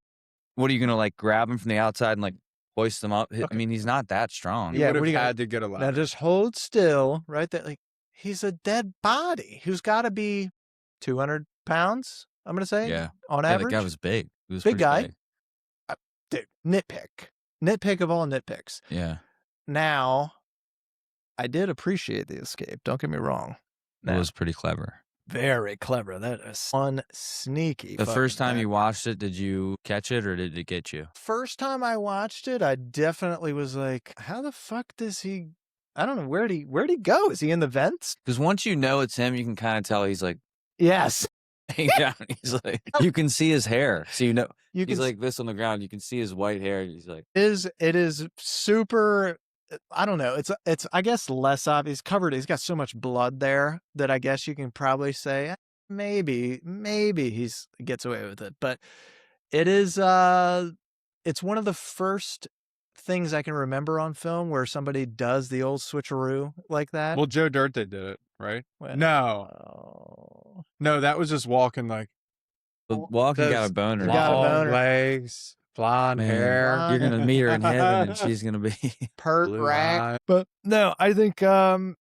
what are you gonna like grab him from the outside and like hoist him up? I Okay. mean, he's not that strong. He Yeah, would what are have you gonna- had to get a Now ladder. just hold still right there. Like, he's a dead body who's got to be 200 pounds, I'm going to say, Yeah. on Yeah, the average. guy was big. He was Big pretty guy. big. Dude, nitpick of all nitpicks. Yeah. Now, I did appreciate the escape. Don't get me wrong. It was pretty clever. Very clever. That is one sneaky. The first fucking time you bad- watched it, did you catch it or did it get you? First time I watched it, I definitely was like, how the fuck does he? I don't know. Where'd he go? Is he in the vents? Because once you know it's him, you can kind of tell he's like, Yes. yeah, he's like, you can see his hair. So you know, You he's can like this on the ground. You can see his white hair. He's like, it is super. I don't know. It's I guess less obvious. Covered. He's got so much blood there that I guess you can probably say maybe he's gets away with it. But it is it's one of the first things I can remember on film where somebody does the old switcheroo like that. Well, Joe Dirt, they did it, right? Well, No. No, that was just walking like the walking got Those a boner. Got a long boner. legs, blonde Man, hair. You're gonna meet her in heaven, and she's gonna be. pert Blue rack. eye. But no, I think no,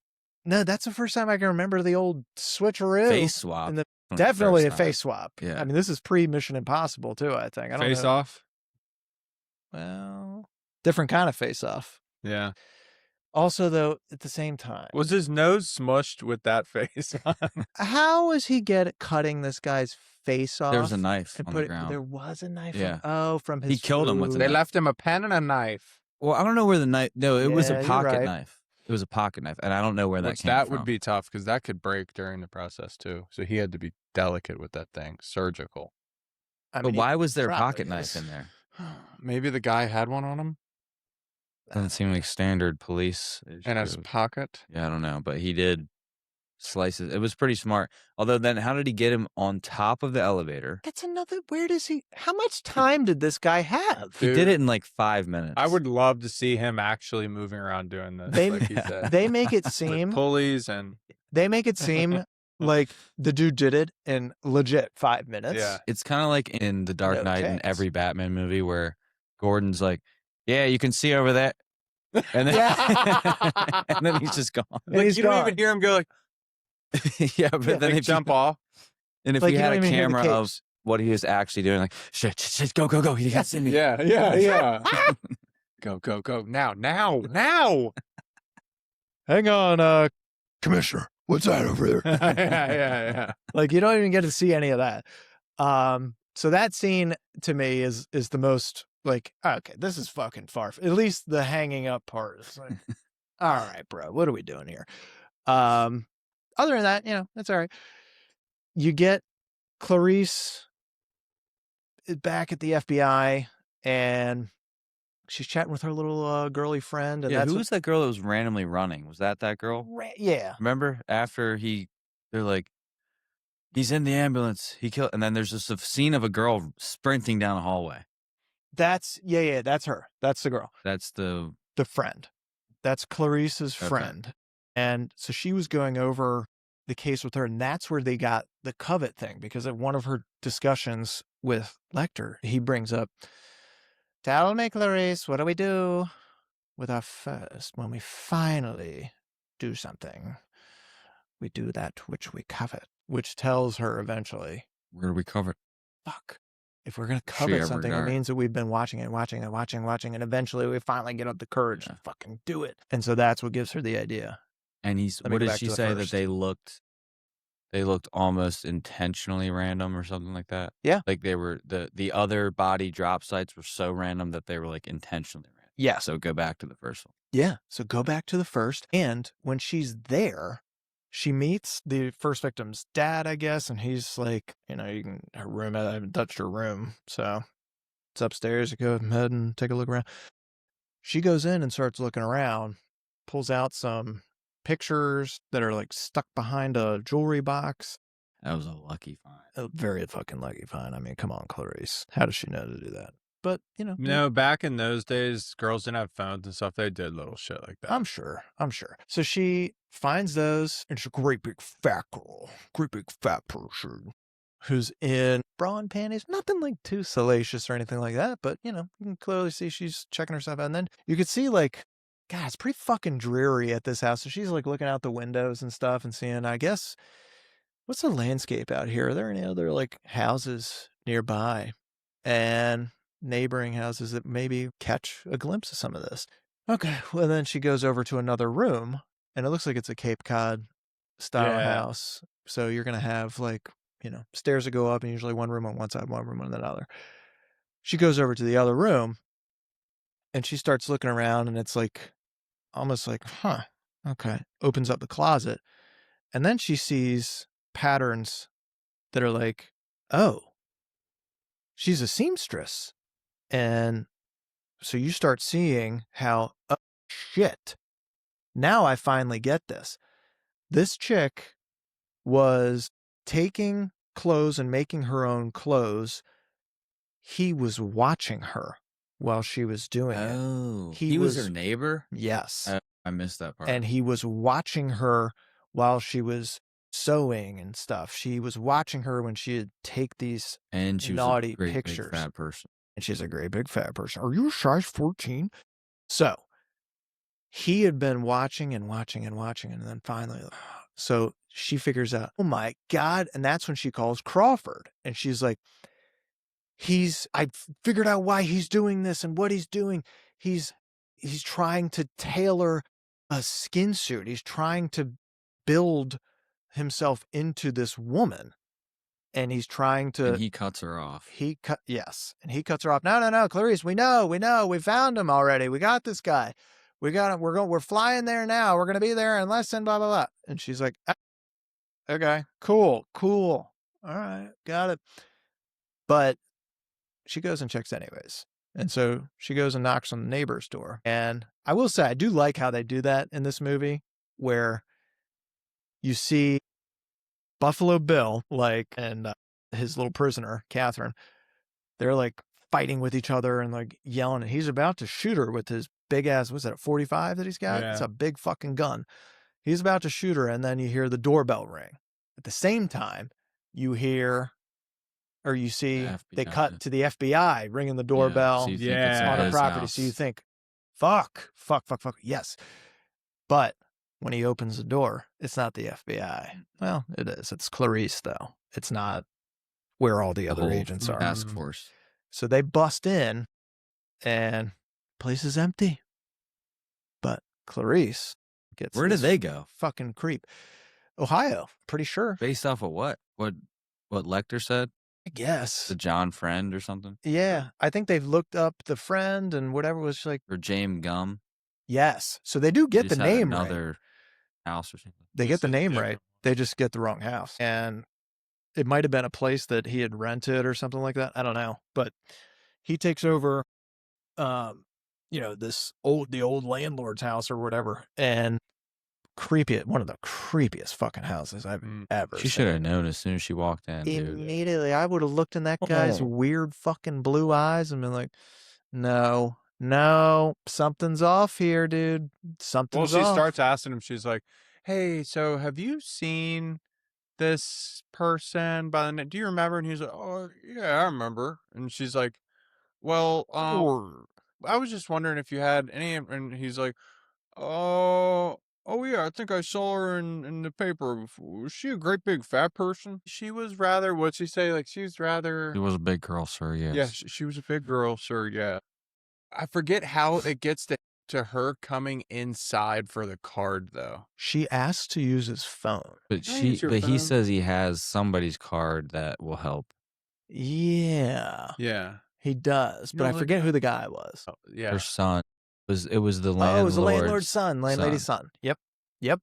that's the first time I can remember the old switcheroo. Face swap. And the- One of the Definitely a first times. face swap. Yeah. I mean, this is pre Mission Impossible too. I think. I don't Face know. off. Well, different kind of face off. Yeah. Also, though, at the same time, Was his nose smushed with that face on? how is he cutting this guy's face off? There was a knife and on put the it- ground. There was a knife. Yeah. From his. He killed him with a food. They knife. left him a pen and a knife. Well, I don't know where the knife. No, it was Yeah, a you're pocket right. knife. It was a pocket knife, and I don't know where that Which came that from. would be tough because that could break during the process too. So he had to be delicate with that thing, surgical. I But mean, why was there a probably pocket knife is. in there? Maybe the guy had one on him Doesn't seem like standard police. in his issue. pocket. Yeah, I don't know, but he did slices. It was pretty smart. Although, then how did he get him on top of the elevator? That's another. Where does he? How much time did this guy have? He Dude, did it in like 5 minutes. I would love to see him actually moving around doing this, They- like he said. They make it With seem. pulleys and They make it seem like the dude did it in legit 5 minutes. yeah. It's kind of like in The Dark No Knight in chance. every Batman movie where Gordon's like, "Yeah, you can see over there," and then Yeah. and then he's just gone. And Like, he's you don't gone. even hear him go like, Yeah, but then like if jump you, off. and if Like, you you had don't a even hear the camera of capes. what he was actually doing, like shit, go, he can't see me. Yeah. Go. Now. Hang on, Commissioner. What's that over there? yeah. Like, you don't even get to see any of that. So that scene to me is the most like, okay, this is fucking far. At least the hanging up part is like, all right, bro, what are we doing here? Other than that, that's all right. You get Clarice back at the FBI, and she's chatting with her little girly friend. And Yeah, that's who was that girl that was randomly running? Was that girl? yeah. Remember after they're like, he's in the ambulance. He killed, and then there's just a scene of a girl sprinting down a hallway. That's her. That's the girl, That's the the friend. That's Clarice's Okay. friend. And so she was going over the case with her, and that's where they got the covet thing, because at one of her discussions with Lecter, he brings up, tell me, Clarice, what do we do with our first when we finally do something? We do that which we covet, which tells her eventually, Where do we cover it? fuck. If we're going to She covet ever something, it die? means that we've been watching, and eventually we finally get up the courage Yeah. to fucking do it. And so that's what gives her the idea. And he's, Let me what go did back she to the say that first. they looked almost intentionally random or something like that? Yeah. Like they were, the other body drop sites were so random that they were like intentionally random. Yeah. So go back to the first one. Yeah. So go back to the first. And when she's there, she meets the first victim's dad, I guess. And he's like, you know, you can, her room, I haven't touched her room. So it's upstairs. You go ahead and take a look around. She goes in and starts looking around, pulls out some pictures that are like stuck behind a jewelry box. That was a lucky find. A very fucking lucky find. I mean, come on, Clarice. How does she know to do that? But, you know. No, back in those days, girls didn't have phones and stuff. They did little shit like that. I'm sure. So she finds those, and she's a great big fat girl, great big fat person who's in bra and panties. Nothing like too salacious or anything like that, but, you know, you can clearly see she's checking herself out. And then you could see, like, God, it's pretty fucking dreary at this house. So she's like looking out the windows and stuff and seeing, I guess, what's the landscape out here? Are there any other like houses nearby and neighboring houses that maybe catch a glimpse of some of this? Okay, well, then she goes over to another room, and it looks like it's a Cape Cod style house. So you're going to have, like, you know, stairs that go up, and usually one room on one side, one room on the other. She goes over to the other room, and she starts looking around, and it's like, almost like, huh, okay. Opens up the closet, and then she sees patterns that are like, oh, she's a seamstress. And so you start seeing how, oh, shit. Now I finally get this. This chick was taking clothes and making her own clothes. He was watching her while she was doing it. Oh, he was her neighbor? Yes. I missed that part. And he was watching her while she was sewing and stuff. She was watching her when she would take these and she was naughty a great pictures. Big fat person. And she's a great big fat person. Are you a size 14? So he had been watching and watching and watching. And then finally, so she figures out, oh my God. And that's when she calls Crawford. And she's like, I figured out why he's doing this and what he's doing. He's trying to tailor a skin suit. He's trying to build himself into this woman. And he's trying to. And he cuts her off. Yes. And he cuts her off. No, Clarice, we know. We found him already. We got this guy. We got him. We're flying there now. We're going to be there in less than blah, blah, blah. And she's like, okay, cool. All right, got it. But she goes and checks anyways. And so she goes and knocks on the neighbor's door. And I will say, I do like how they do that in this movie, where you see Buffalo Bill, and his little prisoner, Catherine, they're like fighting with each other and like yelling. And he's about to shoot her with his big ass, what's that, a 45 that he's got? Yeah. It's a big fucking gun. He's about to shoot her, and then you hear the doorbell ring. At the same time, you hear, or you see, they cut to the FBI ringing the doorbell on a property. House. So you think, fuck. Yes. But when he opens the door, it's not the FBI. Well, it is. It's Clarice, though. It's not where all the other agents are. Task force. So they bust in, and place is empty. But Clarice gets. Where did they go? Fucking creep. Ohio, pretty sure. Based off of what? What Lecter said? I guess. The John Friend or something? Yeah. I think they've looked up the friend and whatever was like. Or James Gum. Yes. So they do get the name right. Another house or something. They get the name right. They just get the wrong house. And it might have been a place that he had rented or something like that. I don't know. But he takes over, the old landlord's house or whatever. And one of the creepiest fucking houses I've ever seen. She should have known as soon as she walked in, dude. Immediately, I would have looked in that guy's weird fucking blue eyes and been like, no, no, something's off here, dude. Well, Something's she off. starts asking him. She's like, "Hey, so have you seen this person by the name? Do you remember?" And he's like, "Oh, yeah, I remember." And she's like, "Well, I was just wondering if you had any." And he's like, "Oh, oh yeah, I think I saw her in the paper before. Was she a great big fat person? She was rather, what'd she say? Like, she was rather, It was a big girl, sir. Yes. yeah, she was a big girl, sir, yeah." I forget how it gets to her coming inside for the card, though. She asked to use his phone. But Can I use your he phone? says he has somebody's card that will help. Yeah, Yeah. he does, You but don't I look forget it who up. the guy was. Oh, yeah. Her son it was the Oh, it was the landlady's landlady's son. Yep.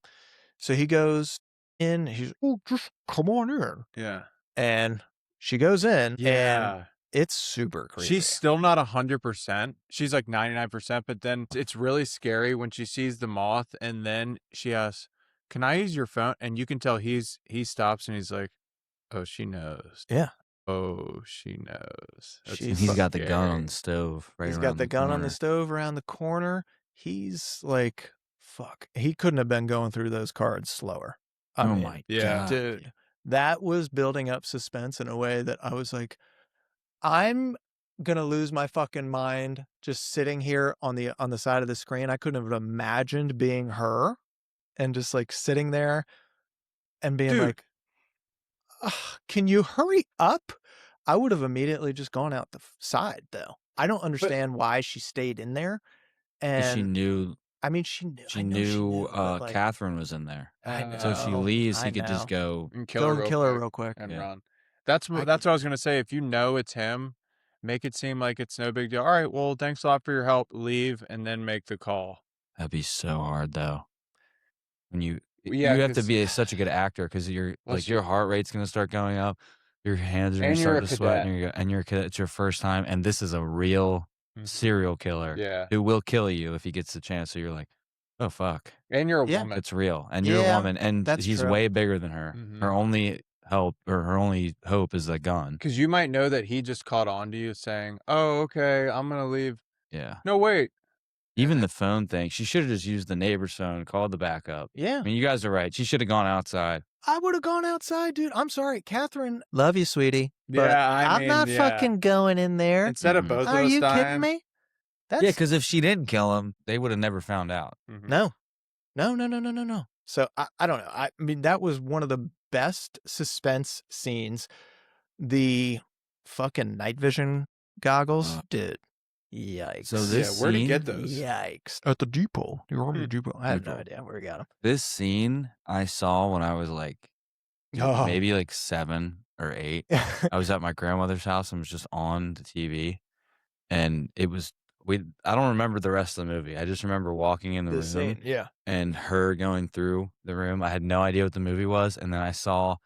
So he goes in. He's just come on in. Yeah. And she goes in, and Yeah. it's super creepy. She's still not 100%. She's like 99%, but then it's really scary when she sees the moth and then she asks, "Can I use your phone?" And you can tell he stops and he's like, "Oh, she knows. Yeah. Oh, she knows." That's She's and he's got the gun on scary. the stove right He's around got the gun on the corner. stove around the corner. He's like, fuck. He couldn't have been going through those cards slower. I Oh mean, my Yeah. god. dude, that was building up suspense in a way that I was like, I'm gonna lose my fucking mind just sitting here on the side of the screen. I couldn't have imagined being her and just like sitting there and being Dude. like, "Ugh, can you hurry up?" I would have immediately just gone out the side though. I don't understand why she stayed in there. She And knew I mean, she knew. she I know she knew knew, but like, Catherine was in there. I know. So if she leaves, I he could know. just go And kill Go her and real kill her quick real quick. and Yeah. run. That's what I was going to say. If you know it's him, make it seem like it's no big deal. All right, well, thanks a lot for your help. Leave and then make the call. That'd be so hard though. When you Yeah, have to 'cause- be such a good actor because you're Unless like your heart rate's gonna start going up, your hands are gonna And you're start a to sweat, cadet. and you're a cadet. It's your first time, and this is a real serial killer Yeah. who will kill you if he gets the chance. So you're like, oh fuck, And you're a Yeah. woman. it's real, and you're a Yeah, woman, and that's he's true. way bigger than her. Mhm. Her only help or her only hope is a gun. Because you might know that he just caught on to you saying, "Oh, okay, I'm going to leave." Yeah. No, wait. Even the phone thing, she should have just used the neighbor's phone, called the backup. Yeah. I mean, you guys are right. She should have gone outside. I would have gone outside, dude. I'm sorry, Catherine. Love you, sweetie. But Yeah, I mean, I'm not yeah. fucking going in there. Instead of both Are of us you dying. kidding me? That's Yeah, because if she didn't kill him, they would have never found out. Mhm. no. So I don't know. I mean, that was one of the best suspense scenes. The fucking night vision goggles, dude. Yikes. So this Yeah, where'd he get scene- those? Yikes. At the depot. The Army Hmm. depot. I have no Depot. idea where he got them. This scene I saw when I was like Oh. maybe like 7 or 8. I was at my grandmother's house and was just on the TV, and it was I don't remember the rest of the movie. I just remember walking in the room scene, yeah. and her going through the room. I had no idea what the movie was, and then I saw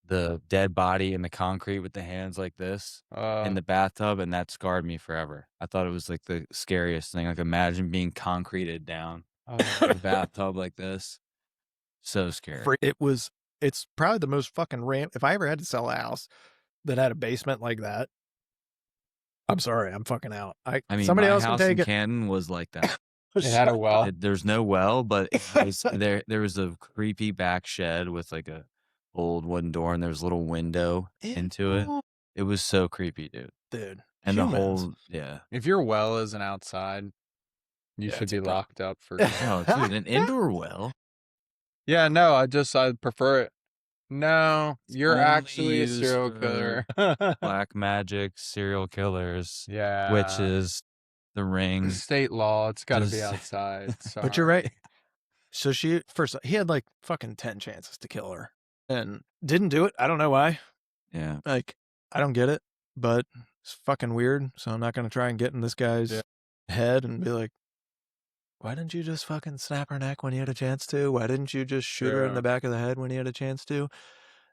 the dead body in the concrete with the hands like this in the bathtub, and that scarred me forever. I thought it was like the scariest thing. Like imagine being concreted down in a bathtub like this. So scary. It's probably the most fucking if I ever had to sell a house that had a basement like that, I'm sorry, I'm fucking out. I mean, somebody my else can house take in it. Canton was like that. It had a well. There's no well, but it was, there was a creepy back shed with like a old wooden door, and there was a little window into it. It was so creepy, dude. And the whole If your well isn't outside, you Yeah, should it's a be problem. locked up for. oh, dude, an indoor well. Yeah, no, I prefer it. No, you're only actually a used serial for killer. Black magic, serial killers, Yeah. witches, the ring. State law, it's got to be Just- outside. But you're right. So he had like fucking 10 chances to kill her and didn't do it. I don't know why. Yeah. Like, I don't get it, but it's fucking weird. So I'm not going to try and get in this guy's head and be like, why didn't you just fucking snap her neck when you had a chance to? Why didn't you just shoot her in the back of the head when you had a chance to?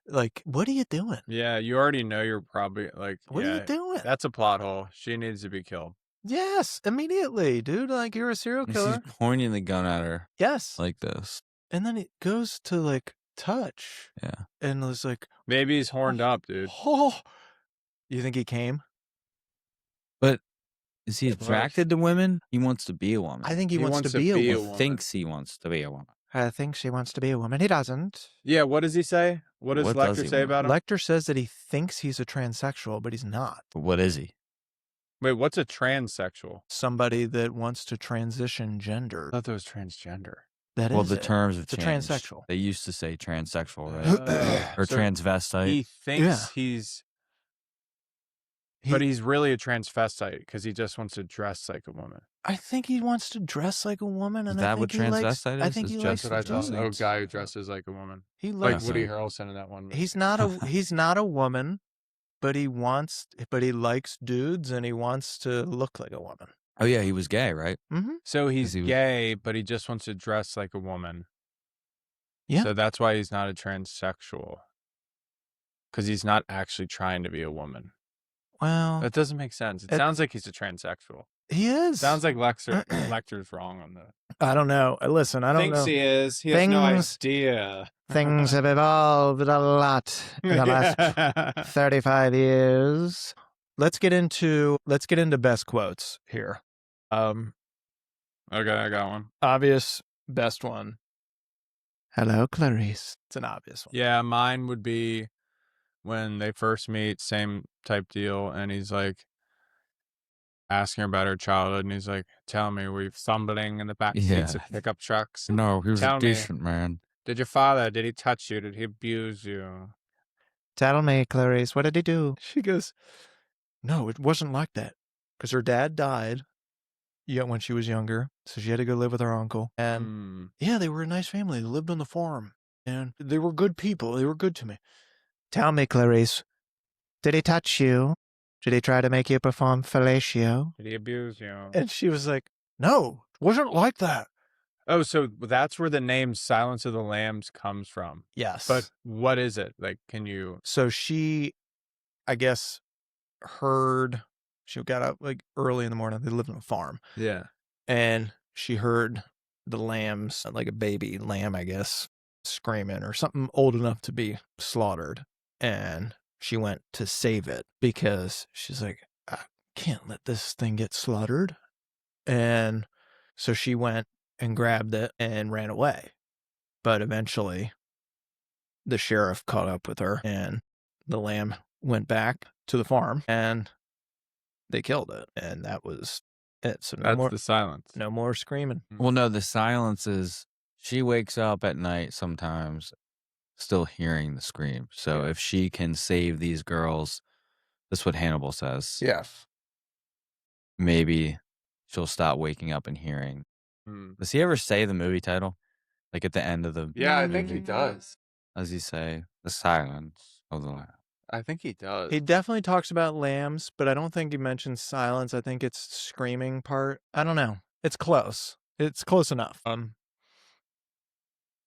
Like, what are you doing? Yeah, you already know you're probably like. What are you doing? That's a plot hole. She needs to be killed. Yes, immediately, dude. Like, you're a serial killer. He's pointing the gun at her Yes. like this. And then it goes to like touch. Yeah. And it's like, Maybe he's horned up, dude. oh, you think he came? But Is he attracted to women? He wants to be a woman. I think he wants to be a woman. woman. Thinks he wants to be a woman. I think she wants to be a woman. He doesn't. Yeah, what does he say? What does What does Lecter he say want? about him? Lecter says that he thinks he's a transsexual, but he's not. But what is he? Wait, what's a transsexual? Somebody that wants to transition gender. I thought that was transgender. That Well, is the it. terms have It's a changed. transsexual. They used to say transsexual, right? Or So transvestite. He thinks Yeah. he's... But he's really a transvestite because he just wants to dress like a woman. I think he wants to dress like a woman, and Is that I think what he likes. transvestite I is? think Is he just likes. That's what I thought. Transvestite. A guy who dresses like a woman. He Like likes. Woody Awesome. Harrelson in that one movie. He's not a woman, but he likes dudes, and he wants to look like a woman. Oh yeah, he was gay, right? Mm-hmm. So he's Because he was- gay, but he just wants to dress like a woman. Yeah. So that's why he's not a transsexual. Because he's not actually trying to be a woman. Well, That doesn't make sense. It It- sounds like he's a transsexual. he is. Sounds like Lecter's wrong on that. I don't know. Listen, I don't know. he is. He has no Things- idea. Things have evolved a lot in the last 35 years. Let's get into best quotes here. Okay, I got one. Obvious best one. Hello, Clarice. It's an obvious one. Yeah, mine would be when they first meet, same type deal, and he's like asking her about her childhood, and he's like, "Tell me, were you fumbling in the back seats of pickup trucks? No, he was Tell a me. decent man. Did your father? Did he touch you? Did he abuse you?" Tell me, Clarice, what did he do? She goes, no, it wasn't like that. Because her dad died when she was younger, so she had to go live with her uncle. And yeah, they were a nice family. They lived on the farm, and they were good people. They were good to me. Tell me, Clarice, did he touch you? Did he try to make you perform fellatio? Did he abuse you? And she was like, no, it wasn't like that. Oh, so that's where the name Silence of the Lambs comes from. Yes. But what is it? Like, can you... So she, I guess, she got up like early in the morning. They lived on a farm. Yeah. And she heard the lambs, like a baby lamb, I guess, screaming or something old enough to be slaughtered. And she went to save it because she's like, I can't let this thing get slaughtered. And so she went and grabbed it and ran away. But eventually the sheriff caught up with her, and the lamb went back to the farm and they killed it. And that was it. So That's the silence. no more screaming. Well, no, the silence is she wakes up at night sometimes still hearing the scream. So if she can save these girls, that's what Hannibal says. Yes. Maybe she'll stop waking up and hearing. Does he ever say the movie title? Like at the end of the Yeah, I movie? think he does. Does he say the silence of the lamb? I think he does. He definitely talks about lambs, but I don't think he mentions silence. I think it's screaming part. I don't know. It's close. It's close enough. It And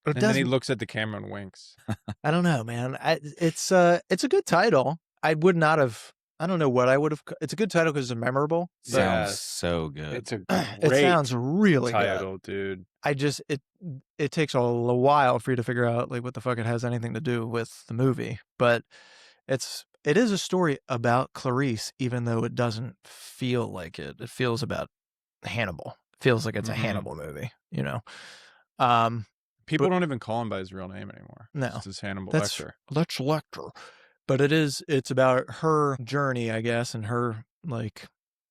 then he doesn't- looks at the camera and winks. I don't know, man. It's a good title. I would not have. I don't know what I would have. It's a good title because it's memorable. but Yeah. Sounds so good. It's a It great sounds really good. title, dude. It takes a while for you to figure out like what the fuck it has anything to do with the movie, but it is a story about Clarice, even though it doesn't feel like it. It feels about Hannibal. It feels like it's a Mhm. Hannibal movie, you know. People But- don't even call him by his real name anymore. No. It's just Hannibal That's Lecter. Lecter. But it's about her journey, I guess, and her like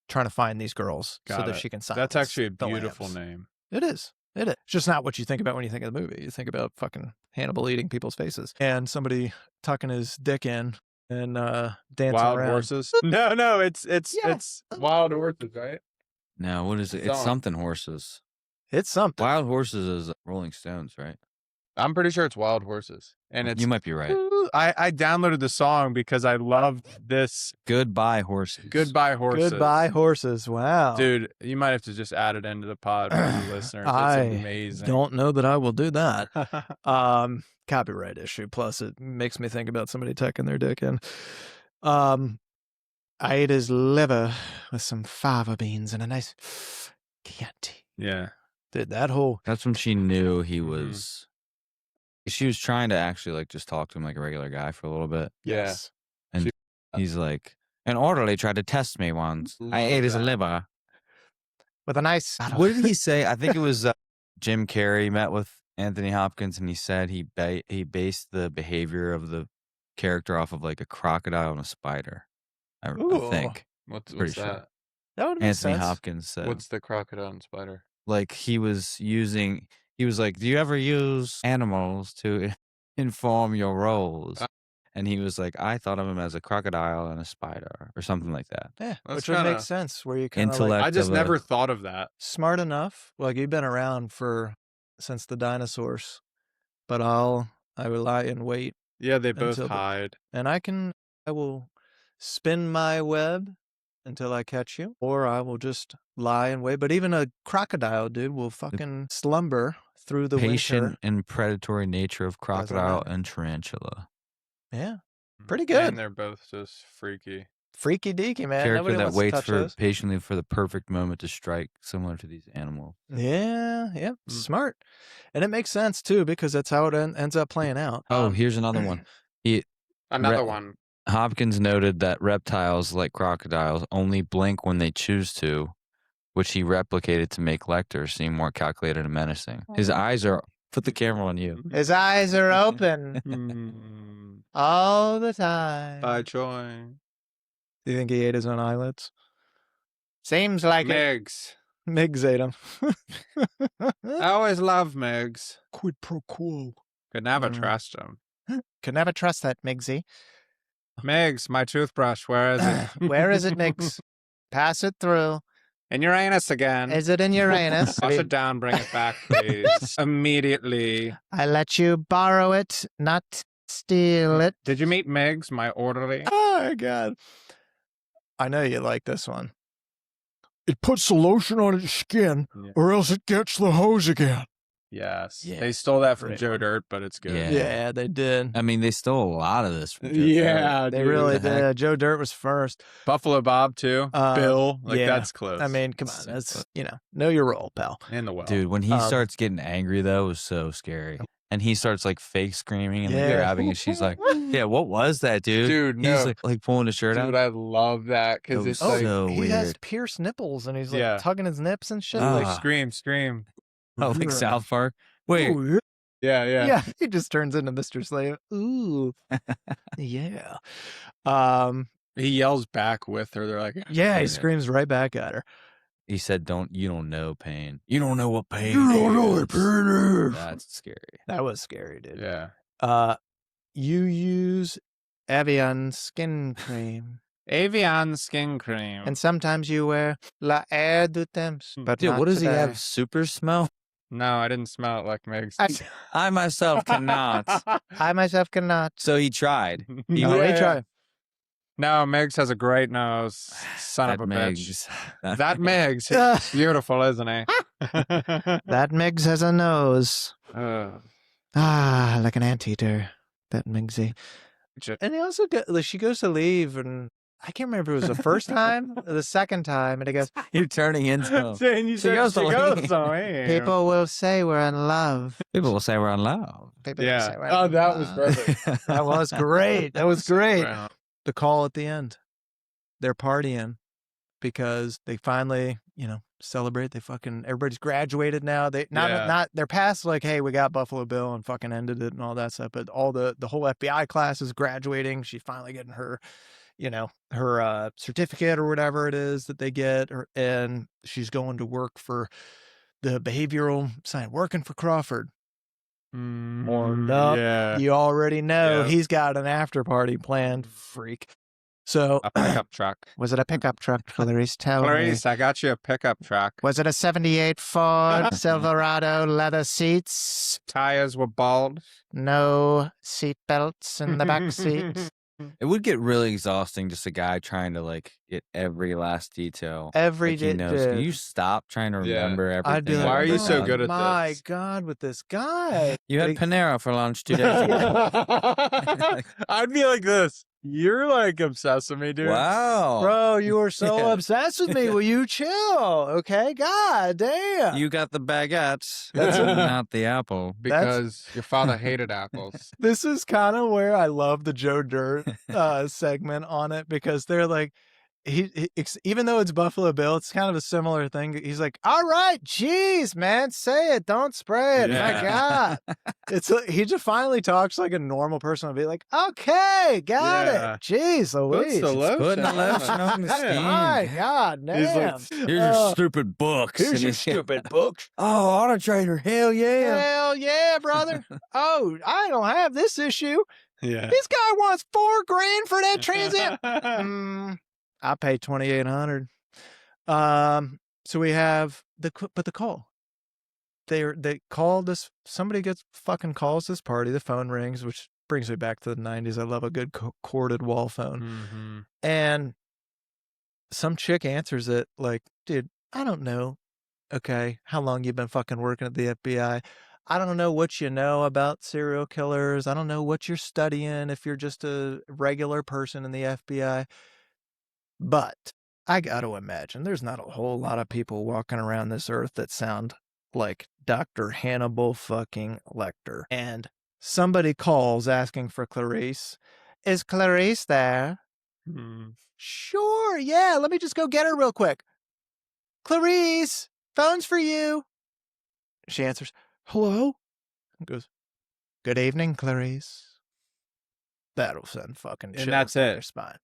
trying to find these girls so Got that it. she can silence. That's actually a the beautiful lambs. name. It is. It's just not what you think about when you think of the movie. You think about fucking Hannibal eating people's faces and somebody tucking his dick in and dancing Wild around. Horses? No, it's Yeah. Wild Horses, right? No, what is it? It's Song. something horses. It's something. Wild Horses is Rolling Stones, right? I'm pretty sure it's Wild Horses. And it's You might be right. I downloaded the song because I loved this Goodbye Horses. Goodbye Horses. Goodbye horses. Wow. Dude, you might have to just add it into the pod for the listeners. It's I amazing. don't know that I will do that. Copyright issue. Plus, it makes me think about somebody tucking their dick in. I ate his liver with some fava beans and a nice Chianti. Yeah. Did that whole That's when she knew he Mhm. was. She was trying to actually like just talk to him like a regular guy for a little bit. Yeah. And She- he's like, an orderly tried to test me once. I Love ate his that. liver. with a nice. What did he say? I think it was Jim Carrey met with Anthony Hopkins, and he said he based the behavior of the character off of like a crocodile and a spider. I think. What's Pretty sure. that? That would make Anthony sense. Hopkins said. What's the crocodile and spider? Like he was like, do you ever use animals to inform your roles? And he was like, I thought of him as a crocodile and a spider or something like that. Yeah, That's which would make sense. Where you kind of Intellect. like I just of a- never thought of that. smart enough. Like you've been around since the dinosaurs, but I will lie in wait, Yeah, they both Until the- hide. and I will spin my web until I catch you, or I will just lie and wait. But even a crocodile, dude, will fucking slumber through the patient winter. and predatory nature of crocodile matter. and tarantula. Yeah, pretty good. And they're both just freaky. Freaky deaky, man. Character Nobody that wants to waits touch those. patiently for the perfect moment to strike, similar to these animals. Yeah, smart, and it makes sense too because that's how it ends up playing out. Oh, here's another one. Another one. Hopkins noted that reptiles, like crocodiles, only blink when they choose to, which he replicated to make Lecter seem more calculated and menacing. His eyes are... Put the camera on you. His eyes are open all the time. By choice. Do you think he ate his own eyelids? Seems like it. Megs. Migs ate him. I always love Megs. Quid pro quo. Could never Mm. trust him. Could never trust that, Migsy. Megs, my toothbrush, where is it? Where is it, Migs? Pass it through. In Uranus again. Is it in Uranus? Flush it down, bring it back, please. Immediately. I let you borrow it, not steal it. Did you meet Megs, my orderly? Oh, my God. I know you like this one. It puts the lotion on its skin, Yeah. or else it gets the hose again. Yes. Yeah. They stole that from Great Joe one. Dirt, but it's good. Yeah. Yeah, they did. I mean, they stole a lot of this from Joe Yeah, They dude. really What the heck? did. Joe Dirt was first. Buffalo Bob, too. Bill. Like, yeah. that's close. I mean, come on. That's, know your role, pal. In the well. Dude, when he Um, starts getting angry, though, it was so scary. And he starts like fake screaming and like, Yeah. grabbing, and she's like, "Yeah, what was that, dude?" Dude, He's no. like pulling his shirt Dude, out. I love that because That it's was like, so he has weird. pierced nipples and he's like Yeah. tugging his nips and shit. Ah. Like, like scream. Oh, like South Park. Wait, ooh, Yeah. yeah, he just turns into Mr. Slave. Ooh, yeah. He yells back with her. They're like, Yeah, he Yeah. screams right back at her. he said, you don't know pain. You don't know what pain You don't know is." what pain is. That's scary. That was scary, dude. yeah. You use Evian skin cream, Avian skin cream. and sometimes you wear La Air du Temps. But Dude, not what does he today. have? Super smell? No, I didn't smell it like Meg's. I myself cannot. I myself cannot. So he tried. He No, Yeah. he tried. No, Meg's has a great nose. Son of a bitch. Megs. That Meg's he's beautiful, isn't he? That Migs has a nose. Ah, like an anteater. That Migsy. And he also she goes to leave, and I can't remember if it was the first time or the second time, and he goes, You're turning into him. She goes to leave. "People will say we're in love." People will say we're in love. People will say Yeah. we're Oh, in that was love. perfect. That was great. That was great. The call at the end. They're partying because they finally, celebrate. They everybody's graduated now. They not they're past like, hey, we got Buffalo Bill and fucking ended it and all that stuff. But all the whole FBI class is graduating. She's finally getting her, her certificate or whatever it is that they get, and she's going to work for the behavioral science, working for Crawford. Warmed up. Yeah. You already know Yeah. he's got an after party planned, freak. So, A pickup truck. was it a pickup truck, Clarice? Tell me. Clarice, I got you a pickup truck. Was it a 78 Ford Silverado leather seats? Tires were bald. No seat belts in the back seat? It would get really exhausting, just a guy trying to like get every last detail. Every Like he knows. Can you stop trying to Yeah. remember everything? I'd be like, Why are you so "Oh good at my this?" God, with this guy. You had Like- Panera for lunch 2 days ago. I'd be like this. You're like obsessed with me, dude. Wow. Bro, you were so Yeah. obsessed with me. Will you chill? Okay, God damn. You got the baguette. That's it. not the apple. Because your father hated apples. This is kind of where I love the Joe Dirt segment on it, because they're like, even though it's Buffalo Bill, it's kind of a similar thing. He's like, all right, geez, man, say it, don't spray it. My God. He just finally talks like a normal person would be like, okay, got it. Jeez Louise. Putting the lotion on the skin. My God, damn. He's like, here's your stupid books. Here's your stupid books. Oh, Auto Trader, hell yeah. Hell yeah, brother. Oh, I don't have this issue. Yeah. This guy wants $4,000 for that Trans Am. I paid $2,800. So we have the call. They called this. Somebody calls this party. The phone rings, which brings me back to the 90s. I love a good corded wall phone. Mm-hmm. And some chick answers it like, dude, I don't know. Okay, how long you been fucking working at the FBI? I don't know what you know about serial killers. I don't know what you're studying if you're just a regular person in the FBI. But I got to imagine there's not a whole lot of people walking around this earth that sound like Dr. Hannibal fucking Lecter. And somebody calls asking for Clarice. Is Clarice there? Sure, yeah, let me just go get her real quick. Clarice, phone's for you. She answers, hello? And goes, good evening, Clarice. That'll send fucking chills that's down it. your spine.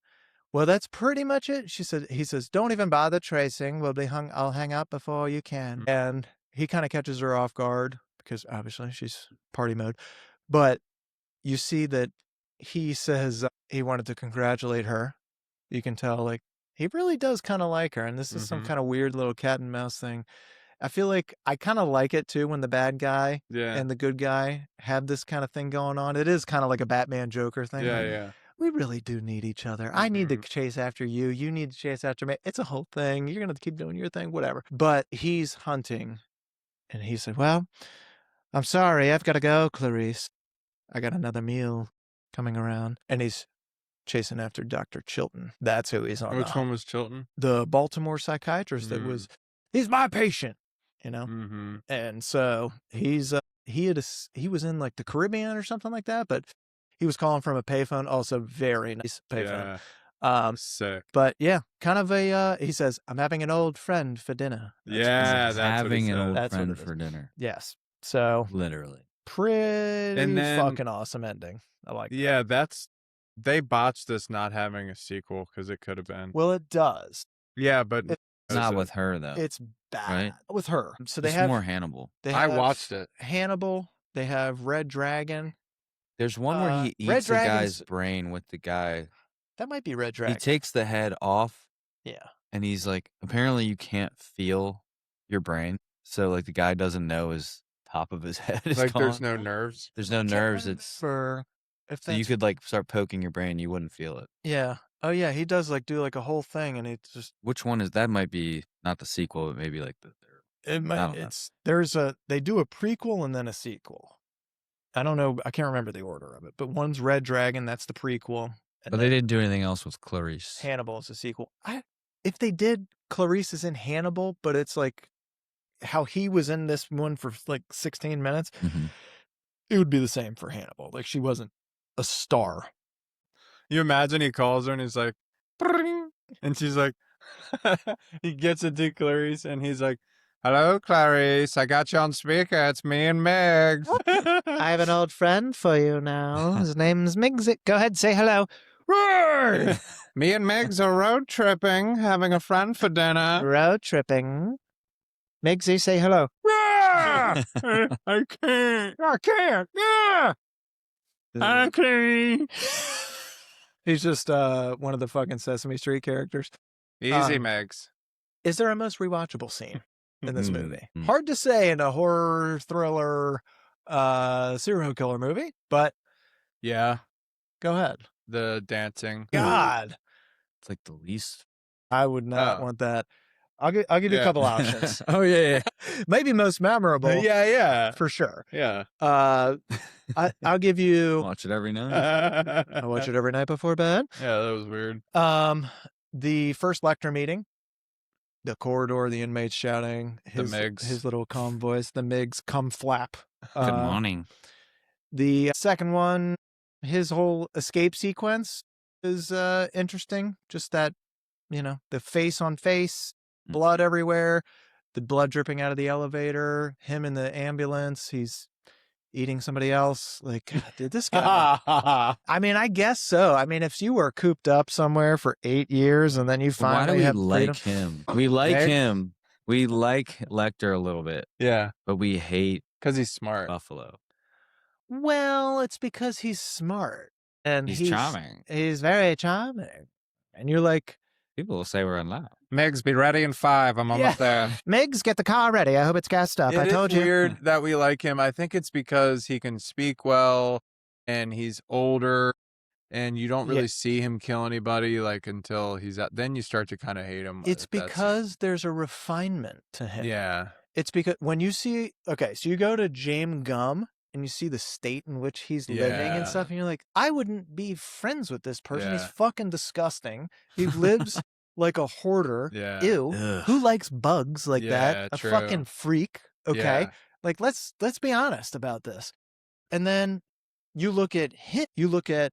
Well, that's pretty much it. He says, don't even bother tracing. I'll hang up before you can. And he kind of catches her off guard because obviously she's party mode. But you see that he says he wanted to congratulate her. You can tell, like, he really does kind of like her. And this is some kind of weird little cat and mouse thing. I feel like I kind of like it too when the bad guy and the good guy have this kind of thing going on. It is kind of like a Batman Joker thing. Yeah. We really do need each other. I need to chase after you. You need to chase after me. It's a whole thing. You're going to keep doing your thing, whatever. But he's hunting. And he said, well, I'm sorry. I've got to go, Clarice. I got another meal coming around. And he's chasing after Dr. Chilton. That's who he's on. Which one was Chilton? The Baltimore psychiatrist that he's my patient, you know? And so he was in like the Caribbean or something like that, but he was calling from a payphone, also very nice payphone. Sick. But yeah, kind of he says, I'm having an old friend for dinner. That's having an old That's friend for dinner. Yes. So literally. Pretty fucking awesome ending. I like that. They botched this not having a sequel because it could have been. Well, it does. Yeah, but it's not with her though. It's bad right? with her. So they it's have more Hannibal. I watched it. Hannibal. They have Red Dragon. There's one where he eats the guy's brain with the guy. That might be Red Dragon. He takes the head off. Yeah. And he's like, apparently you can't feel your brain. So like the guy doesn't know his top of his head is like gone. there's no nerves. There's no nerves. So you could like start poking your brain, you wouldn't feel it. Yeah. Oh yeah, he does like do like a whole thing, and it's just. Which one is that? Might be not the sequel, but maybe like the third. It might. They do a prequel and then a sequel. I don't know. I can't remember the order of it, but one's Red Dragon. That's the prequel. But they didn't do anything else with Clarice. Hannibal is a sequel. If they did, Clarice is in Hannibal, but it's like how he was in this one for like 16 minutes. It would be the same for Hannibal. Like she wasn't a star. You imagine he calls her and he's like, and she's like, he gets it to Clarice and he's like, hello, Clarice. I got you on speaker. It's me and Megs. I have an old friend for you now. His name's Migs. Go ahead, say hello. Me and Megs are road tripping, having a friend for dinner. Road tripping. Migsy, say hello. I can't. Yeah. Okay. He's just one of the fucking Sesame Street characters. Easy, Megs. Is there a most rewatchable scene in this movie? Hard to say in a horror thriller serial killer movie, but yeah. Go ahead. The dancing. God. It's like the least. I would not want that. I'll give you a couple options. Oh yeah. Maybe most memorable. Yeah. For sure. Yeah. I'll give you. Watch it every night. I watch it every night before bed. Yeah, that was weird. The first Lecter meeting, the corridor, the inmates shouting, his little calm voice, the Migs come flap. Good morning. The second one, his whole escape sequence is interesting. Just that the face on face, blood everywhere, the blood dripping out of the elevator, him in the ambulance, he's eating somebody else. Like, God, dude, this guy. I mean, I guess so. I mean, if you were cooped up somewhere for 8 years and then you Why do finally we have like freedom. him? We like Meg? him. We like Lecter a little bit, Yeah, but we hate because he's smart. Buffalo. Well, it's because he's smart and He's charming. He's very charming. And you're like, People will say we're in love. Megs, be ready in 5. I'm almost there. Migs, get the car ready. I hope it's gassed up. I told you. It's weird that we like him. I think it's because he can speak well and he's older and you don't really see him kill anybody like until he's out. Then you start to kind of hate him. It's because there's a refinement to him. Yeah. It's because when you see, okay, so you go to James Gumb and you see the state in which he's living and stuff, and you're like, I wouldn't be friends with this person. He's fucking disgusting. He lives like a hoarder. Yeah. Ew. Ugh. Who likes bugs like that? A true. fucking freak. Okay. Yeah. Like, let's be honest about this. And then you look at him, you look at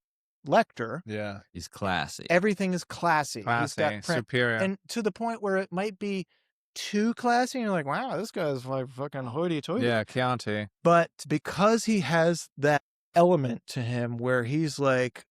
Lecter. Yeah. He's classy. Everything is classy. He's got superior. and to the point where it might be too classy, and you're like, wow, this guy's like fucking hoity-toity. Yeah, Chianti. But because he has that element to him where he's like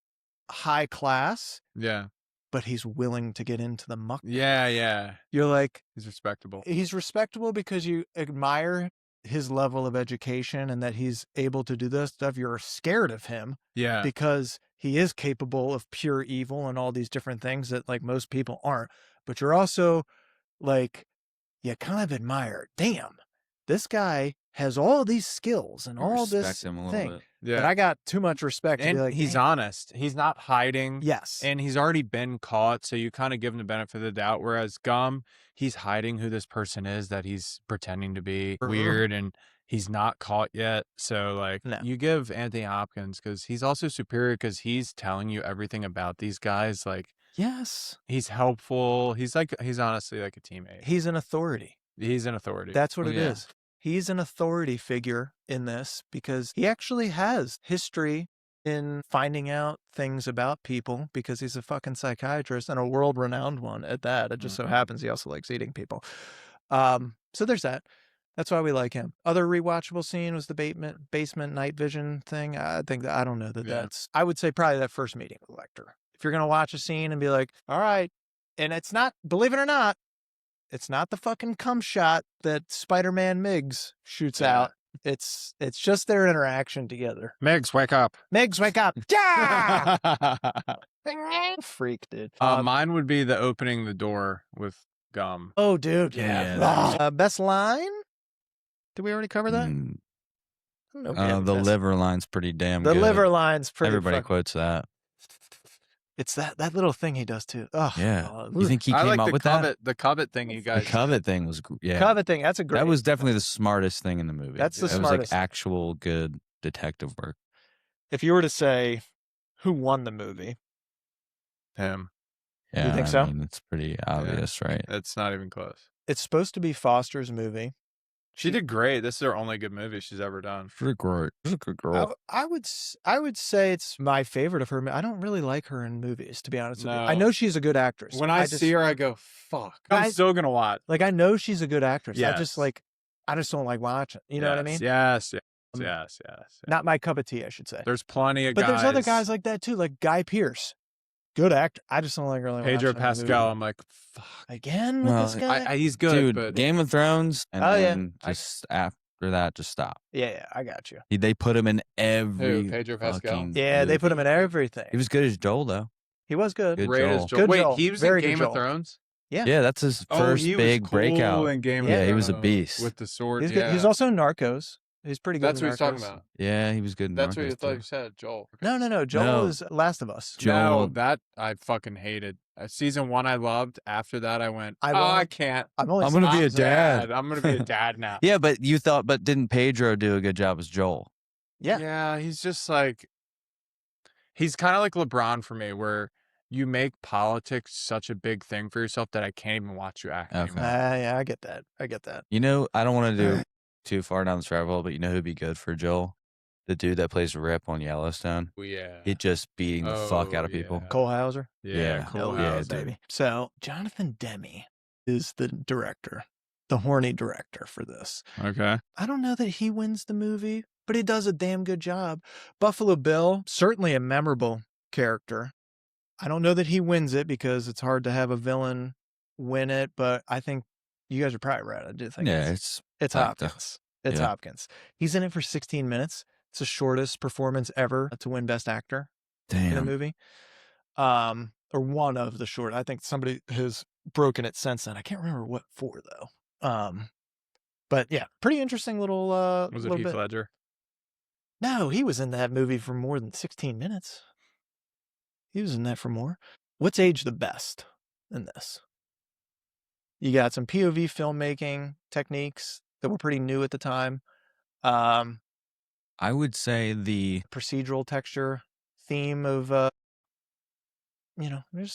high class, Yeah. but he's willing to get into the muck. Yeah, yeah. You're like, He's respectable. he's respectable because you admire his level of education and that he's able to do this stuff. You're scared of him Yeah. because he is capable of pure evil and all these different things that like most people aren't. But you're also like, you kind of admire, damn, this guy has all these skills and all this Respect him a little thing. bit. Yeah. But I got too much respect to And be like, he's "Damn." honest. He's not hiding. Yes. And he's already been caught, so you kind of give him the benefit of the doubt. Whereas Gum, he's hiding who this person is that he's pretending to be weird, and he's not caught yet. So, like, you give Anthony Hopkins, because he's also superior because he's telling you everything about these guys. Like, yes. he's helpful. He's honestly like a teammate. He's an authority. He's an authority. That's what it is. He's an authority figure in this because he actually has history in finding out things about people because he's a fucking psychiatrist and a world-renowned one at that. It just so happens he also likes eating people. So there's that. That's why we like him. Other rewatchable scene was the basement night vision thing. I don't know that's, I would say probably that first meeting with Lecter. If you're going to watch a scene and be like, all right, and it's not, believe it or not, it's not the fucking cum shot that Spider-Man Miggs shoots out. It's just their interaction together. Megs, wake up. Megs, wake up. Yeah! Freak, dude. Mine would be the opening the door with Gum. Oh, dude. Yeah. Best line? Did we already cover that? I don't know. The liver line's pretty damn The good. liver line's pretty Everybody quotes that. It's that little thing he does too. Oh, Yeah. God. You think he I came like up with that? The covet thing you guys. The covet thing was, yeah. Covet thing, that's a great. That was definitely the smartest thing in the movie. That's the It was smartest. like actual good detective work. If you were to say who won the movie, Him. Yeah, you think so? I mean, it's pretty obvious, right? It's not even close. it's supposed to be Foster's movie. She did great. This is her only good movie she's ever done. She's a good girl. I would say it's my favorite of her. I don't really like her in movies, to be honest with you. I No. know she's a good actress. When I see her, I go, fuck. I'm still going to watch. Like, I know she's a good actress. Yes. I just don't like watching. You know what I mean? Yes. Not my cup of tea, I should say. There's plenty of But guys. there's other guys like that too, like Guy Pearce. Good actor. I just don't like really Pedro watching Pascal. I'm like, fuck. again with this guy. He's good, Dude, but Game of Thrones, and Oh, yeah. then just after that, just stop. Yeah, I got you. They put him in every. Who, Pedro Pascal? fucking Yeah, they put him in movie. everything. He was good as Joel, though. He was good. Good great as Joel. Joel. Good Wait, Joel. he was Very in good Game Joel. of Thrones? Yeah, that's his first he was big cool breakout. in Game of Yeah, he was a Thrones beast. with the sword. He's yeah. good. He's also in Narcos. He's pretty good. That's in what he's talking Narcos. about. Yeah, he was good in That's what Narcos, you thought too. you said, Joel. No. Joel No. is Last of Us. Joel. No, that I fucking hated. Season 1 I loved. After that I went, I can't. I'm I'm gonna be a dad. I'm going to be a dad now. Yeah, but didn't Pedro do a good job as Joel? Yeah. Yeah, he's just like, he's kind of like LeBron for me, where you make politics such a big thing for yourself that I can't even watch you act Okay. anymore. Yeah, I get that. You know, I don't want to do too far down this rabbit hole, but you know who'd be good for Joel? the dude that plays Rip on Yellowstone. Oh, yeah. He just beating the fuck out of Oh, people. yeah. Cole Hauser. Yeah, Hell Cole yeah, Hauser. baby. So Jonathan Demme is the director, the horny director for this. Okay. I don't know that he wins the movie, but he does a damn good job. Buffalo Bill, certainly a memorable character. I don't know that he wins it because it's hard to have a villain win it, but I think you guys are probably right. I do think Yeah, it's Lecter. Hopkins. It's Yeah. Hopkins. He's in it for 16 minutes. It's the shortest performance ever to win Best Actor in a Damn. movie. Or one of the short. I think somebody has broken it since then. I can't remember what for though. But yeah, pretty interesting little Was it little Heath bit. Ledger? No, he was in that movie for more than 16 minutes. He was in that for more. What's aged the best in this? You got some POV filmmaking techniques that were pretty new at the time. I would say the Procedural texture theme of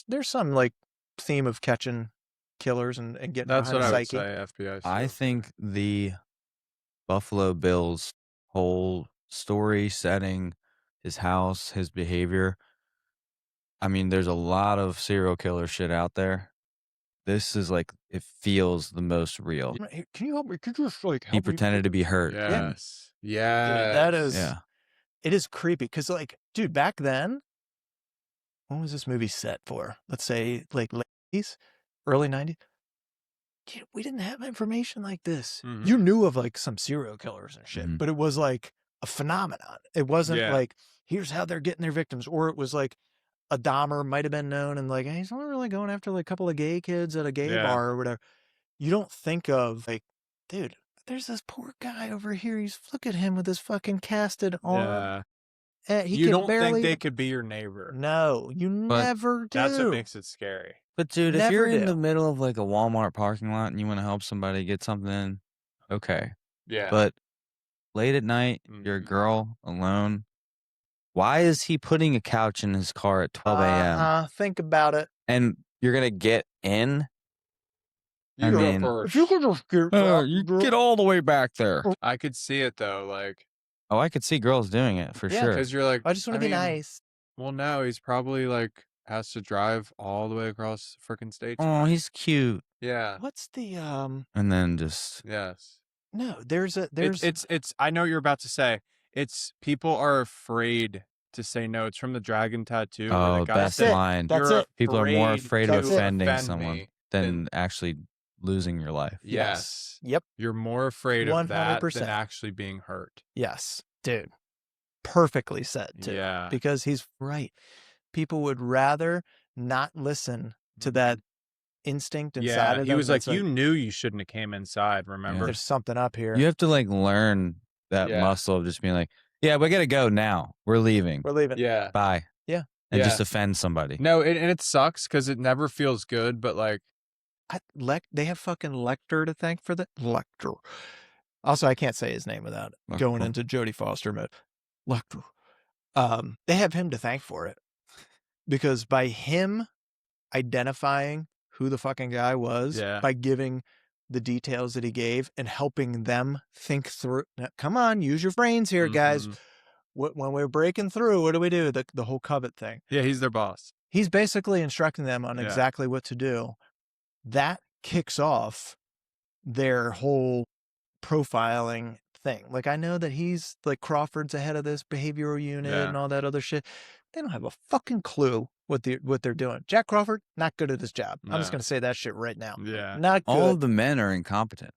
there's some like theme of catching killers and getting That's behind what the I would psyche. say. FBI. I stuff. think the Buffalo Bill's whole story, setting, his house, his behavior. I mean, there's a lot of serial killer shit out there. This is like, it feels the most real. Hey, can you help me? Could you just like help He me? pretended to be hurt. and- Yes. Yes. Dude, that is yeah. it is creepy because like, dude, back then, when was this movie set for? Let's say like late 80s, early 90s. Dude, we didn't have information like this. Mhm. You knew of like some serial killers and shit, Mhm. but it was like a phenomenon. It wasn't Yeah. like, here's how they're getting their victims, or it was like a Dahmer might have been known and like, hey, he's only really going after like a couple of gay kids at a gay Yeah. bar or whatever. You don't think of like, dude, there's this poor guy over here. Look at him with his fucking casted arm. Yeah. He You can don't barely think they could be your neighbor. No, you But never do. That's what makes it scary. But dude, if Never you're in do. the middle of like a Walmart parking lot and you want to help somebody get something, okay. Yeah. But late at night, you're a Mhm. girl alone. Why is he putting a couch in his car at 12 a.m.? Think about it. And you're gonna get in? You I go mean, first. If you could just get, you get all the way back there. I could see it though, like, Oh, I could see girls doing it for Yeah, sure. because you're like, I just want to be mean, nice. Well, no, he's probably like has to drive all the way across the freaking state. Oh, he's cute. Yeah. What's the And then just Yes. No, there's It's. I know what you're about to say. It's people are afraid to say no. It's from the dragon tattoo. Where oh, the guy best said, line. That's "You're it. People are more afraid of That's it. offending offend someone me than actually losing your life. Yes. Yep. You're more afraid of that 100%. than actually being hurt. Yes, dude. Perfectly said too. Yeah. Because he's right. People would rather not listen to that instinct inside Yeah. of them. He was like, that's you knew you shouldn't have came inside. Remember? there's something up here. You have to like learn that Yeah. muscle of just being like, yeah, we gotta go now. We're leaving. We're leaving. Yeah. Bye. Yeah. And Yeah. just offend somebody. No, and it sucks because it never feels good. But like, They have fucking Lecter to thank for that. Lecter. Also, I can't say his name without going Lecter. into Jodie Foster mode. Lecter. They have him to thank for it. Because by him identifying who the fucking guy was, Yeah. by giving the details that he gave and helping them think through. Now, come on, use your brains here, guys. Mhm. When we're breaking through, what do? The whole covet thing. Yeah, he's their boss. He's basically instructing them on Yeah. exactly what to do. That kicks off their whole profiling thing. Like, I know that he's like Crawford's ahead of this behavioral unit Yeah. and all that other shit. They don't have a fucking clue what they're doing. Jack Crawford, not good at his job. I'm just No. gonna say that shit right now. Yeah. Not good. All of the men are incompetent.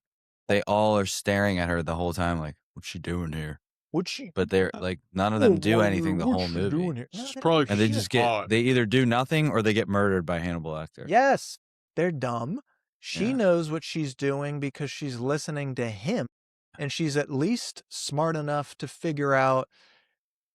They all are staring at her the whole time, like, what's she doing here? Would she? But they're like, none of them do anything the whole movie. No, they Probably And they she's just get, hot. they either do nothing or they get murdered by Hannibal Lecter. Yes, they're dumb. She Yeah. knows what she's doing because she's listening to him, and she's at least smart enough to figure out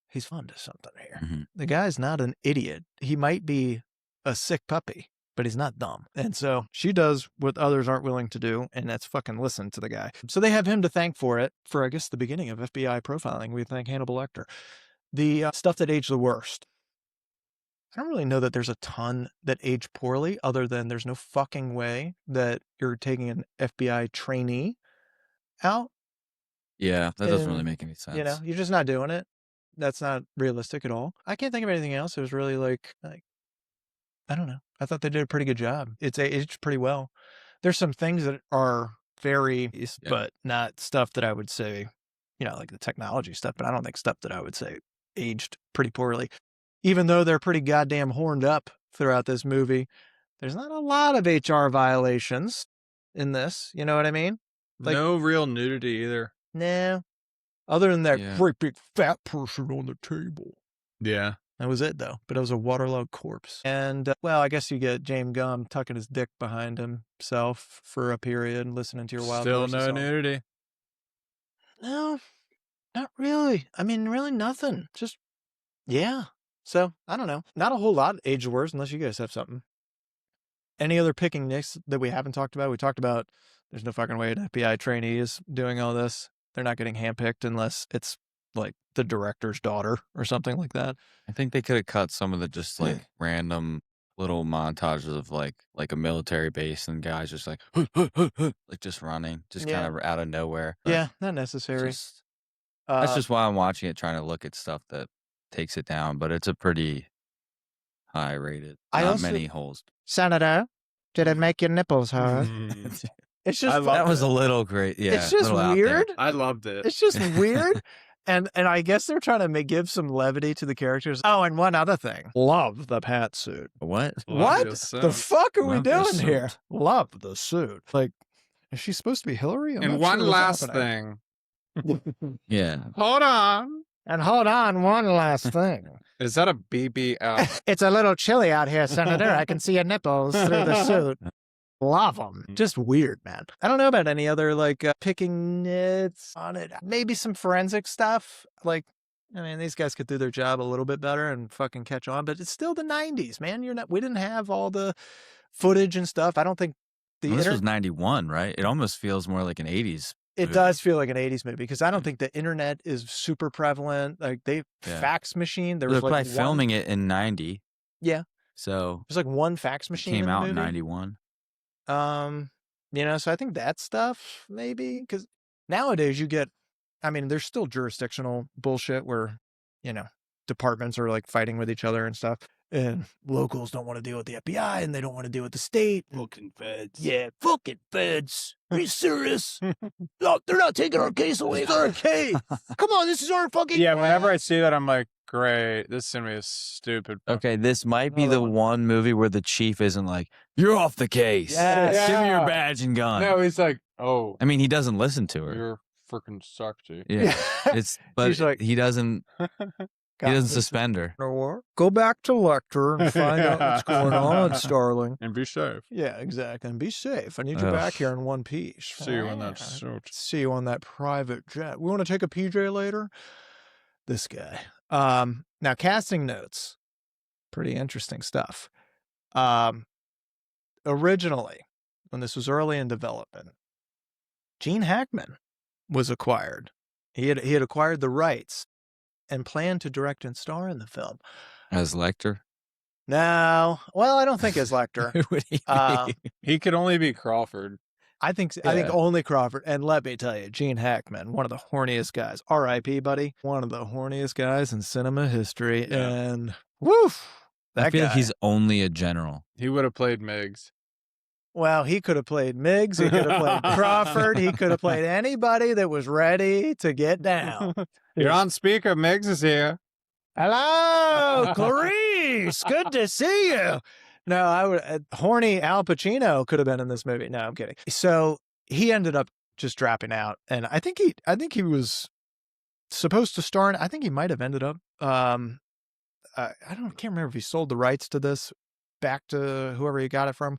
he's onto something here. Mhm. The guy's not an idiot. He might be a sick puppy, but he's not dumb. And so she does what others aren't willing to do, and that's fucking listen to the guy. So they have him to thank for it, for I guess the beginning of FBI profiling. We thank Hannibal Lecter. The stuff that aged the worst. I don't really know that there's a ton that aged poorly, other than there's no fucking way that you're taking an FBI trainee out Yeah, that doesn't really And, make any sense. You know, you're just not doing it. That's not realistic at all. I can't think of anything else. It was really like I don't know. I thought they did a pretty good job. It's aged pretty well. There's some things that are very, but not stuff that I would say, you know, like the technology stuff, but I don't think stuff that I would say aged pretty poorly. Even though they're pretty goddamn horned up throughout this movie, there's not a lot of HR violations in this. You know what I mean? Like, no real nudity either. No. Other than that Yeah. great big fat person on the table. Yeah. That was it, though. But it was a waterlogged corpse. And, well, I guess you get James Gumb tucking his dick behind himself for a period and listening to your wild Still horses no song. nudity. No, not really. I mean, really nothing. Just, yeah. So, I don't know. Not a whole lot aged worse unless you guys have something. Any other picking nicks that we haven't talked about? We talked about there's no fucking way an FBI trainee is doing all this. They're not getting handpicked unless it's like the director's daughter or something like that. I think they could have cut some of the just like random little montages of like a military base and guys just like like just running, just kind of out of nowhere. Yeah, not necessary. That's just why I'm watching it, trying to look at stuff that takes it down, but it's a pretty high rated. Not many holes. Senator, did it make your nipples hard? It's just that was a little great. Yeah, it's just weird. I loved it. It's just weird. And I guess they're trying to give some levity to the characters. Oh, and one other thing. Love the pantsuit. What? What the fuck are we Love your doing suit. here? Love the suit. Like, is she supposed to be Hillary? I'm And not one sure what's last happening. thing. Yeah. Hold on. And hold on, one last thing. Is that a BBL? It's a little chilly out here, Senator. I can see your nipples through the suit. Love them. Just weird, man. I don't know about any other, like, picking nits on it. Maybe some forensic stuff. Like, I mean, these guys could do their job a little bit better and fucking catch on, but it's still the 90s, man. We didn't have all the footage and stuff. I don't think This was 91, right? It almost feels more like an 80s. It does feel like an 80s movie because I don't think the internet is super prevalent. Like, fax machine. There was They're like probably filming it in 90. Yeah. So there's like one fax machine. Came in the out movie. in 91. You know, so I think that stuff maybe because nowadays you get, I mean, there's still jurisdictional bullshit where, you know, departments are like fighting with each other and stuff. And locals don't want to deal with the FBI and they don't want to deal with the state. Fucking feds. Yeah, fucking feds. Are you serious? No, they're not taking our case away. It's our case. Come on, this is our fucking. Yeah, whenever I see that, I'm like, great. This cinema is stupid. Okay, this might be the one movie where the chief isn't like, you're off the case. Yes. Give me your badge and gun. No, he's like, oh, I mean, he doesn't listen to her. you're freaking suck, dude. Yeah. But He's like, he doesn't suspend her. Go back to Lecter and find out what's going on, Starling. And be safe. Yeah, exactly. And be safe. I need you back here in one piece. See you in that suit. See you on that private jet. We want to take a PJ later? This guy. Now, casting notes. Pretty interesting stuff. Originally, when this was early in development, Gene Hackman was acquired. He had acquired the rights and planned to direct and star in the film. As Lecter? No. Well, I don't think as Lecter. Who would he be? He could only be Crawford. I think only Crawford. And let me tell you, Gene Hackman, one of the horniest guys. R.I.P., buddy. One of the horniest guys in cinema history. Yeah. And woof. I feel like he's only a general. He would have played Miggs. Well, he could have played Miggs. He could have played Crawford. He could have played anybody that was ready to get down. You're on speaker. Miggs is here. Hello, Clarice. Good to see you. No, I would. Horny Al Pacino could have been in this movie. No, I'm kidding. So he ended up just dropping out, and I think he was supposed to star in. I think he might have ended up. I can't remember if he sold the rights to this back to whoever he got it from,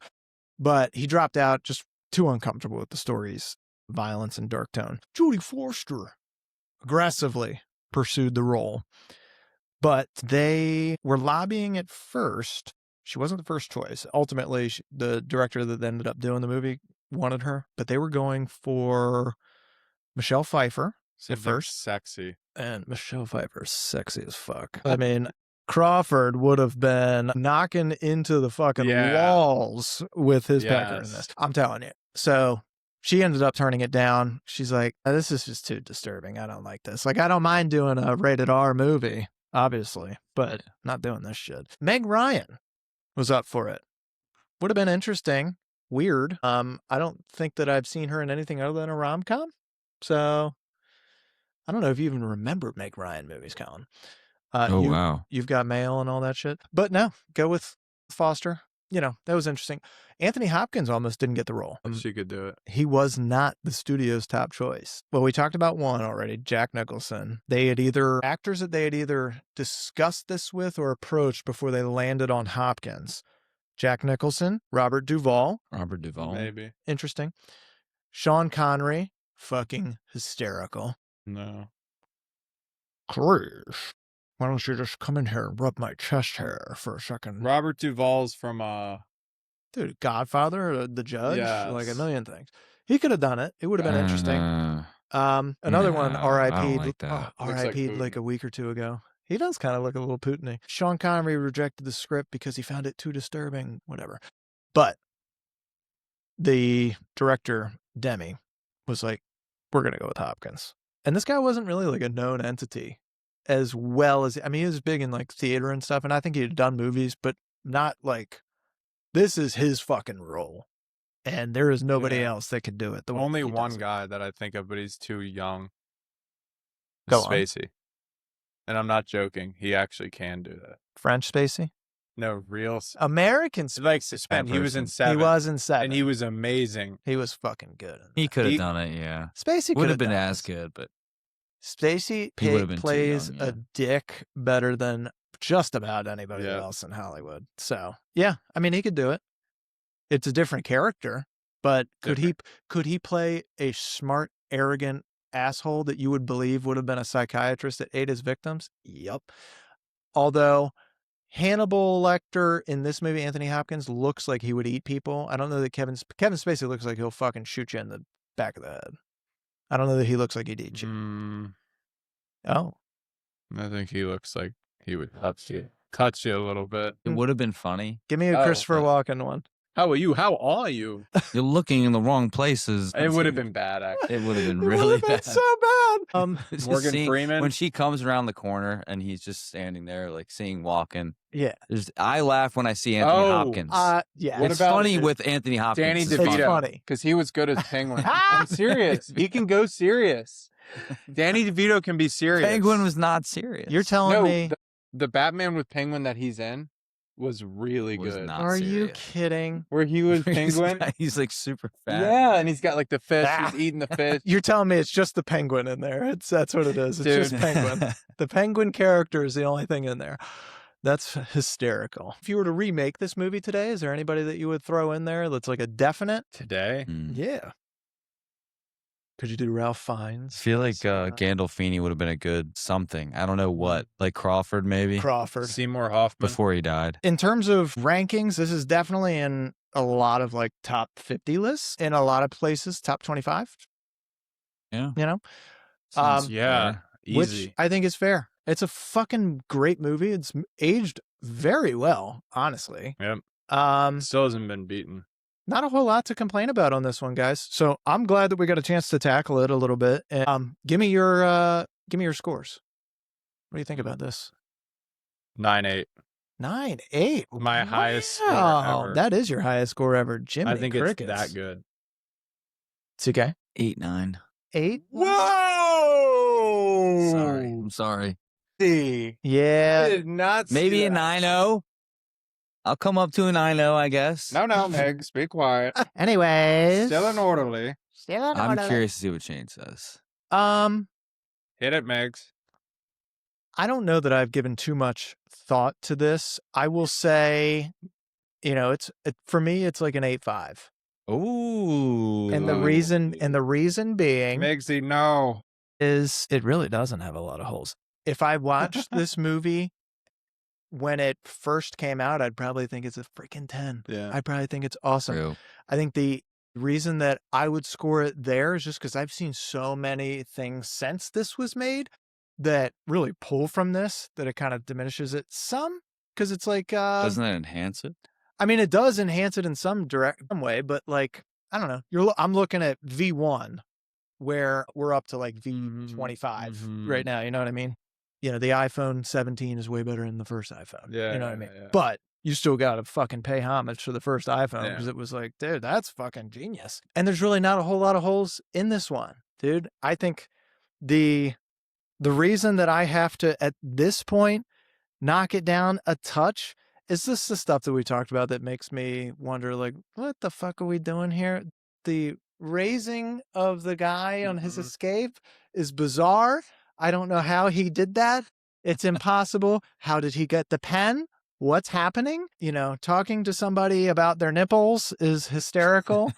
but he dropped out. Just too uncomfortable with the story's violence and dark tone. Jodie Foster aggressively pursued the role, but they were lobbying at first. She wasn't the first choice. Ultimately, the director that ended up doing the movie wanted her, but they were going for Michelle Pfeiffer at first. Sexy. And Michelle Pfeiffer's sexy as fuck. I mean, Crawford would have been knocking into the fucking walls with his pecker in this. I'm telling you. So She ended up turning it down. She's like, this is just too disturbing. I don't like this. Like, I don't mind doing a rated R movie, obviously, but not doing this shit. Meg Ryan was up for it. Would have been interesting. Weird. I don't think that I've seen her in anything other than a rom-com. So I don't know if you even remember Meg Ryan movies, Colin. Wow. You've Got Mail and all that shit. But no, go with Foster. That was interesting. Anthony Hopkins almost didn't get the role. She could do it. He was not the studio's top choice. Well, we talked about one already, Jack Nicholson. Actors that they had either discussed this with or approached before they landed on Hopkins. Jack Nicholson, Robert Duvall. Maybe. Interesting. Sean Connery, fucking hysterical. No. Clarice, why don't you just come in here and rub my chest hair for a second? Robert Duvall's from Dude, Godfather, The Judge, Yes. like a million things. He could have done it. It would have been interesting. Another one, no, I don't R.I.P. like that. R.I.P. Looks like like a week or two ago. He does kind of look a little Putin-y. Sean Connery rejected the script because he found it too disturbing, whatever. But the director, Demme, was like, we're going to go with Hopkins. And this guy wasn't really like a known entity as well as, I mean, he was big in like theater and stuff. And I think he had done movies, but not like, this is his fucking role. And there is nobody else that can do it. The way only he one does it. guy that I think of, but he's too young. Go on. Spacey. And I'm not joking. He actually can do that. French Spacey? No, real. American Spacey. Like Suspend. He was in Seven. He was in Seven. And he was amazing. He was fucking good. He could have done it, yeah. Spacey would have been done as this. good, but Spacey He would have been too plays young, a yeah. dick better than just about anybody else in Hollywood. So yeah, I mean, he could do it. It's a different character, but could he play a smart, arrogant asshole that you would believe would have been a psychiatrist that ate his victims? Yep. Although Hannibal Lecter in this movie, Anthony Hopkins, looks like he would eat people. I don't know that Kevin Spacey looks like he'll fucking shoot you in the back of the head. I don't know that he looks like he'd eat you. Oh. I think he looks like he would cut you a little bit. it would have been funny. Give me a Christopher Walken one. How are you? How are you? You're looking in the wrong places. It would have been bad, actually. It would have been It really would have been bad. so bad. Just Morgan seeing- Freeman? when she comes around the corner and he's just standing there, like seeing Walken. Yeah. I laugh when I see Anthony Hopkins. Yeah. What it's about funny with Anthony Hopkins. Danny It's DeVito? It's funny. Because he was good as Penguin. I'm serious. He can go serious. Danny DeVito can be serious. Penguin was not serious. You're telling me. the Batman with Penguin that he's in was really Was good. not Are you serious. kidding? Where he was Penguin. He's like super fat. Yeah, and he's got like the fish. Ah. He's eating the fish. You're telling me it's just the penguin in there. That's what it is. It's Dude. just penguin. The penguin character is the only thing in there. That's hysterical. If you were to remake this movie today, is there anybody that you would throw in there that's like a definite? Today? Mm. Yeah. Could you do Ralph I Fiennes? feel like Gandolfini would have been a good something. I don't know what. Like Crawford, maybe? Crawford. Seymour Hoffman. Before he died. In terms of rankings, this is definitely in a lot of like top 50 lists, in a lot of places, top 25. Yeah. You know? Sounds yeah. fair. Easy. Which I think is fair. It's a fucking great movie. It's aged very well, honestly. Yep. Um, Still hasn't been beaten. not a whole lot to complain about on this one, guys. So I'm glad that we got a chance to tackle it a little bit. And give me your scores. What do you think about this? 9-8. 9-8. My highest score Wow, ever. that is your highest score ever. Jimmy I think Crickets. it's that good. It's okay. 8-9. 8. Whoa! Sorry. I'm sorry. See. I Yeah. did not see Maybe a that. 9-0. I'll come up to a 9-0, I guess. No, Megs. Be quiet. Anyways. Still an orderly. I'm curious to see what Shane says. Hit it, Megs. I don't know that I've given too much thought to this. I will say, for me, it's like an 8.5. Ooh. And the reason being Megsy, no. is it really doesn't have a lot of holes. If I watched this movie when it first came out, I'd probably think it's a freaking 10. Yeah. I'd probably think it's awesome. True. I think the reason that I would score it there is just because I've seen so many things since this was made that really pull from this, that it kind of diminishes it some. Because it's like, Doesn't that enhance it? I mean, it does enhance it in some way, but like, I don't know. I'm looking at V1 where we're up to like V25 right now. You know what I mean? You know, the iPhone 17 is way better than the first iPhone. Yeah, you know what I mean? yeah. But you still got to fucking pay homage to the first iPhone because Yeah. it was like, dude, that's fucking genius. And there's really not a whole lot of holes in this one, dude. I think the reason that I have to, at this point, knock it down a touch is this the stuff that we talked about that makes me wonder, like, what the fuck are we doing here? The raising of the guy on his escape is bizarre. I don't know how he did that. It's impossible. How did he get the pen? What's happening? You know, talking to somebody about their nipples is hysterical.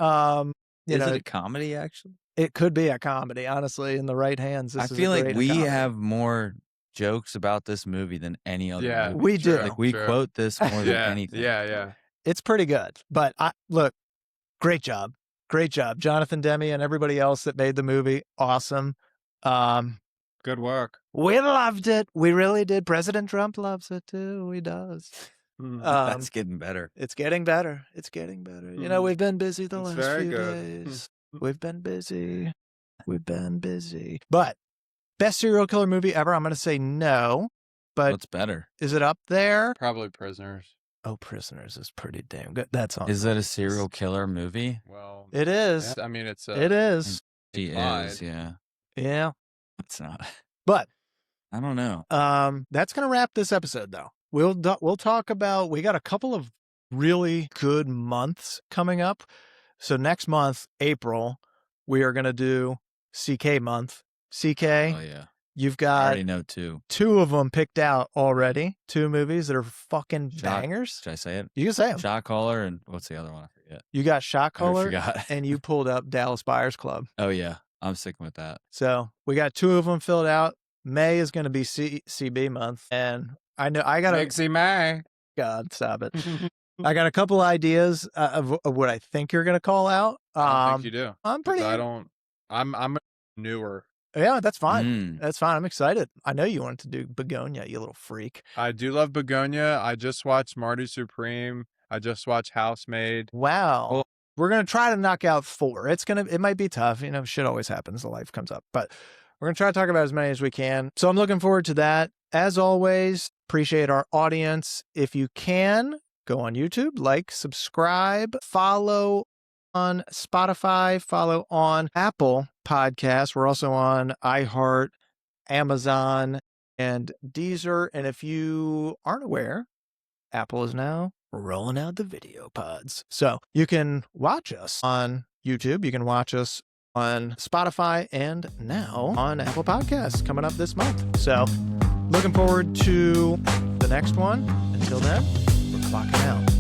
Is it a comedy, actually? It could be a comedy, honestly, in the right hands. I feel like we have more jokes about this movie than any other movie. We do. Like, we quote this more than anything. Yeah. It's pretty good. But look, great job. Great job. Jonathan Demme and everybody else that made the movie. Awesome. Good work. We loved it. We really did. President Trump loves it too. He does. That's getting better. It's getting better. It's getting better. You know, we've been busy the last few days. We've been busy. But best serial killer movie ever? I'm going to say no. But what's better? Is it up there? Probably Prisoners. Oh, Prisoners is pretty damn good. That's on. Is that a serial killer movie? Well, it is. I mean, it's. It is. She is. Yeah. Yeah. It's not. But I don't know. That's going to wrap this episode, though. We'll talk about. We got a couple of really good months coming up. So next month, April, we are going to do CK month. CK. Oh yeah. You've got. I already know two of them picked out already. 2 movies that are fucking bangers. Should I say it? You can say them. Shot Caller and what's the other one? I forget. You got Shot Caller. I forgot. And you pulled up Dallas Buyers Club. Oh yeah. I'm sticking with that. So we got 2 of them filled out. May is going to be CB month. And I know I got Mixie May. God, stop it. I got a couple ideas of what I think you're going to call out. I don't think you do. I'm pretty. I'm newer. Yeah, that's fine. That's fine. I'm excited. I know you wanted to do Begonia, you little freak. I do love Begonia. I just watched Marty Supreme. I just watched Housemaid. Wow. Well, we're going to try to knock out 4. It might be tough. You know, shit always happens. The life comes up. But we're going to try to talk about as many as we can. So I'm looking forward to that. As always, appreciate our audience. If you can, go on YouTube, like, subscribe, follow on Spotify, follow on Apple Podcasts. We're also on iHeart, Amazon, and Deezer. And if you aren't aware, Apple is now rolling out the video pods. So you can watch us on YouTube. You can watch us on Spotify and now on Apple Podcasts coming up this month. So looking forward to the next one. Until then, we're clocking out.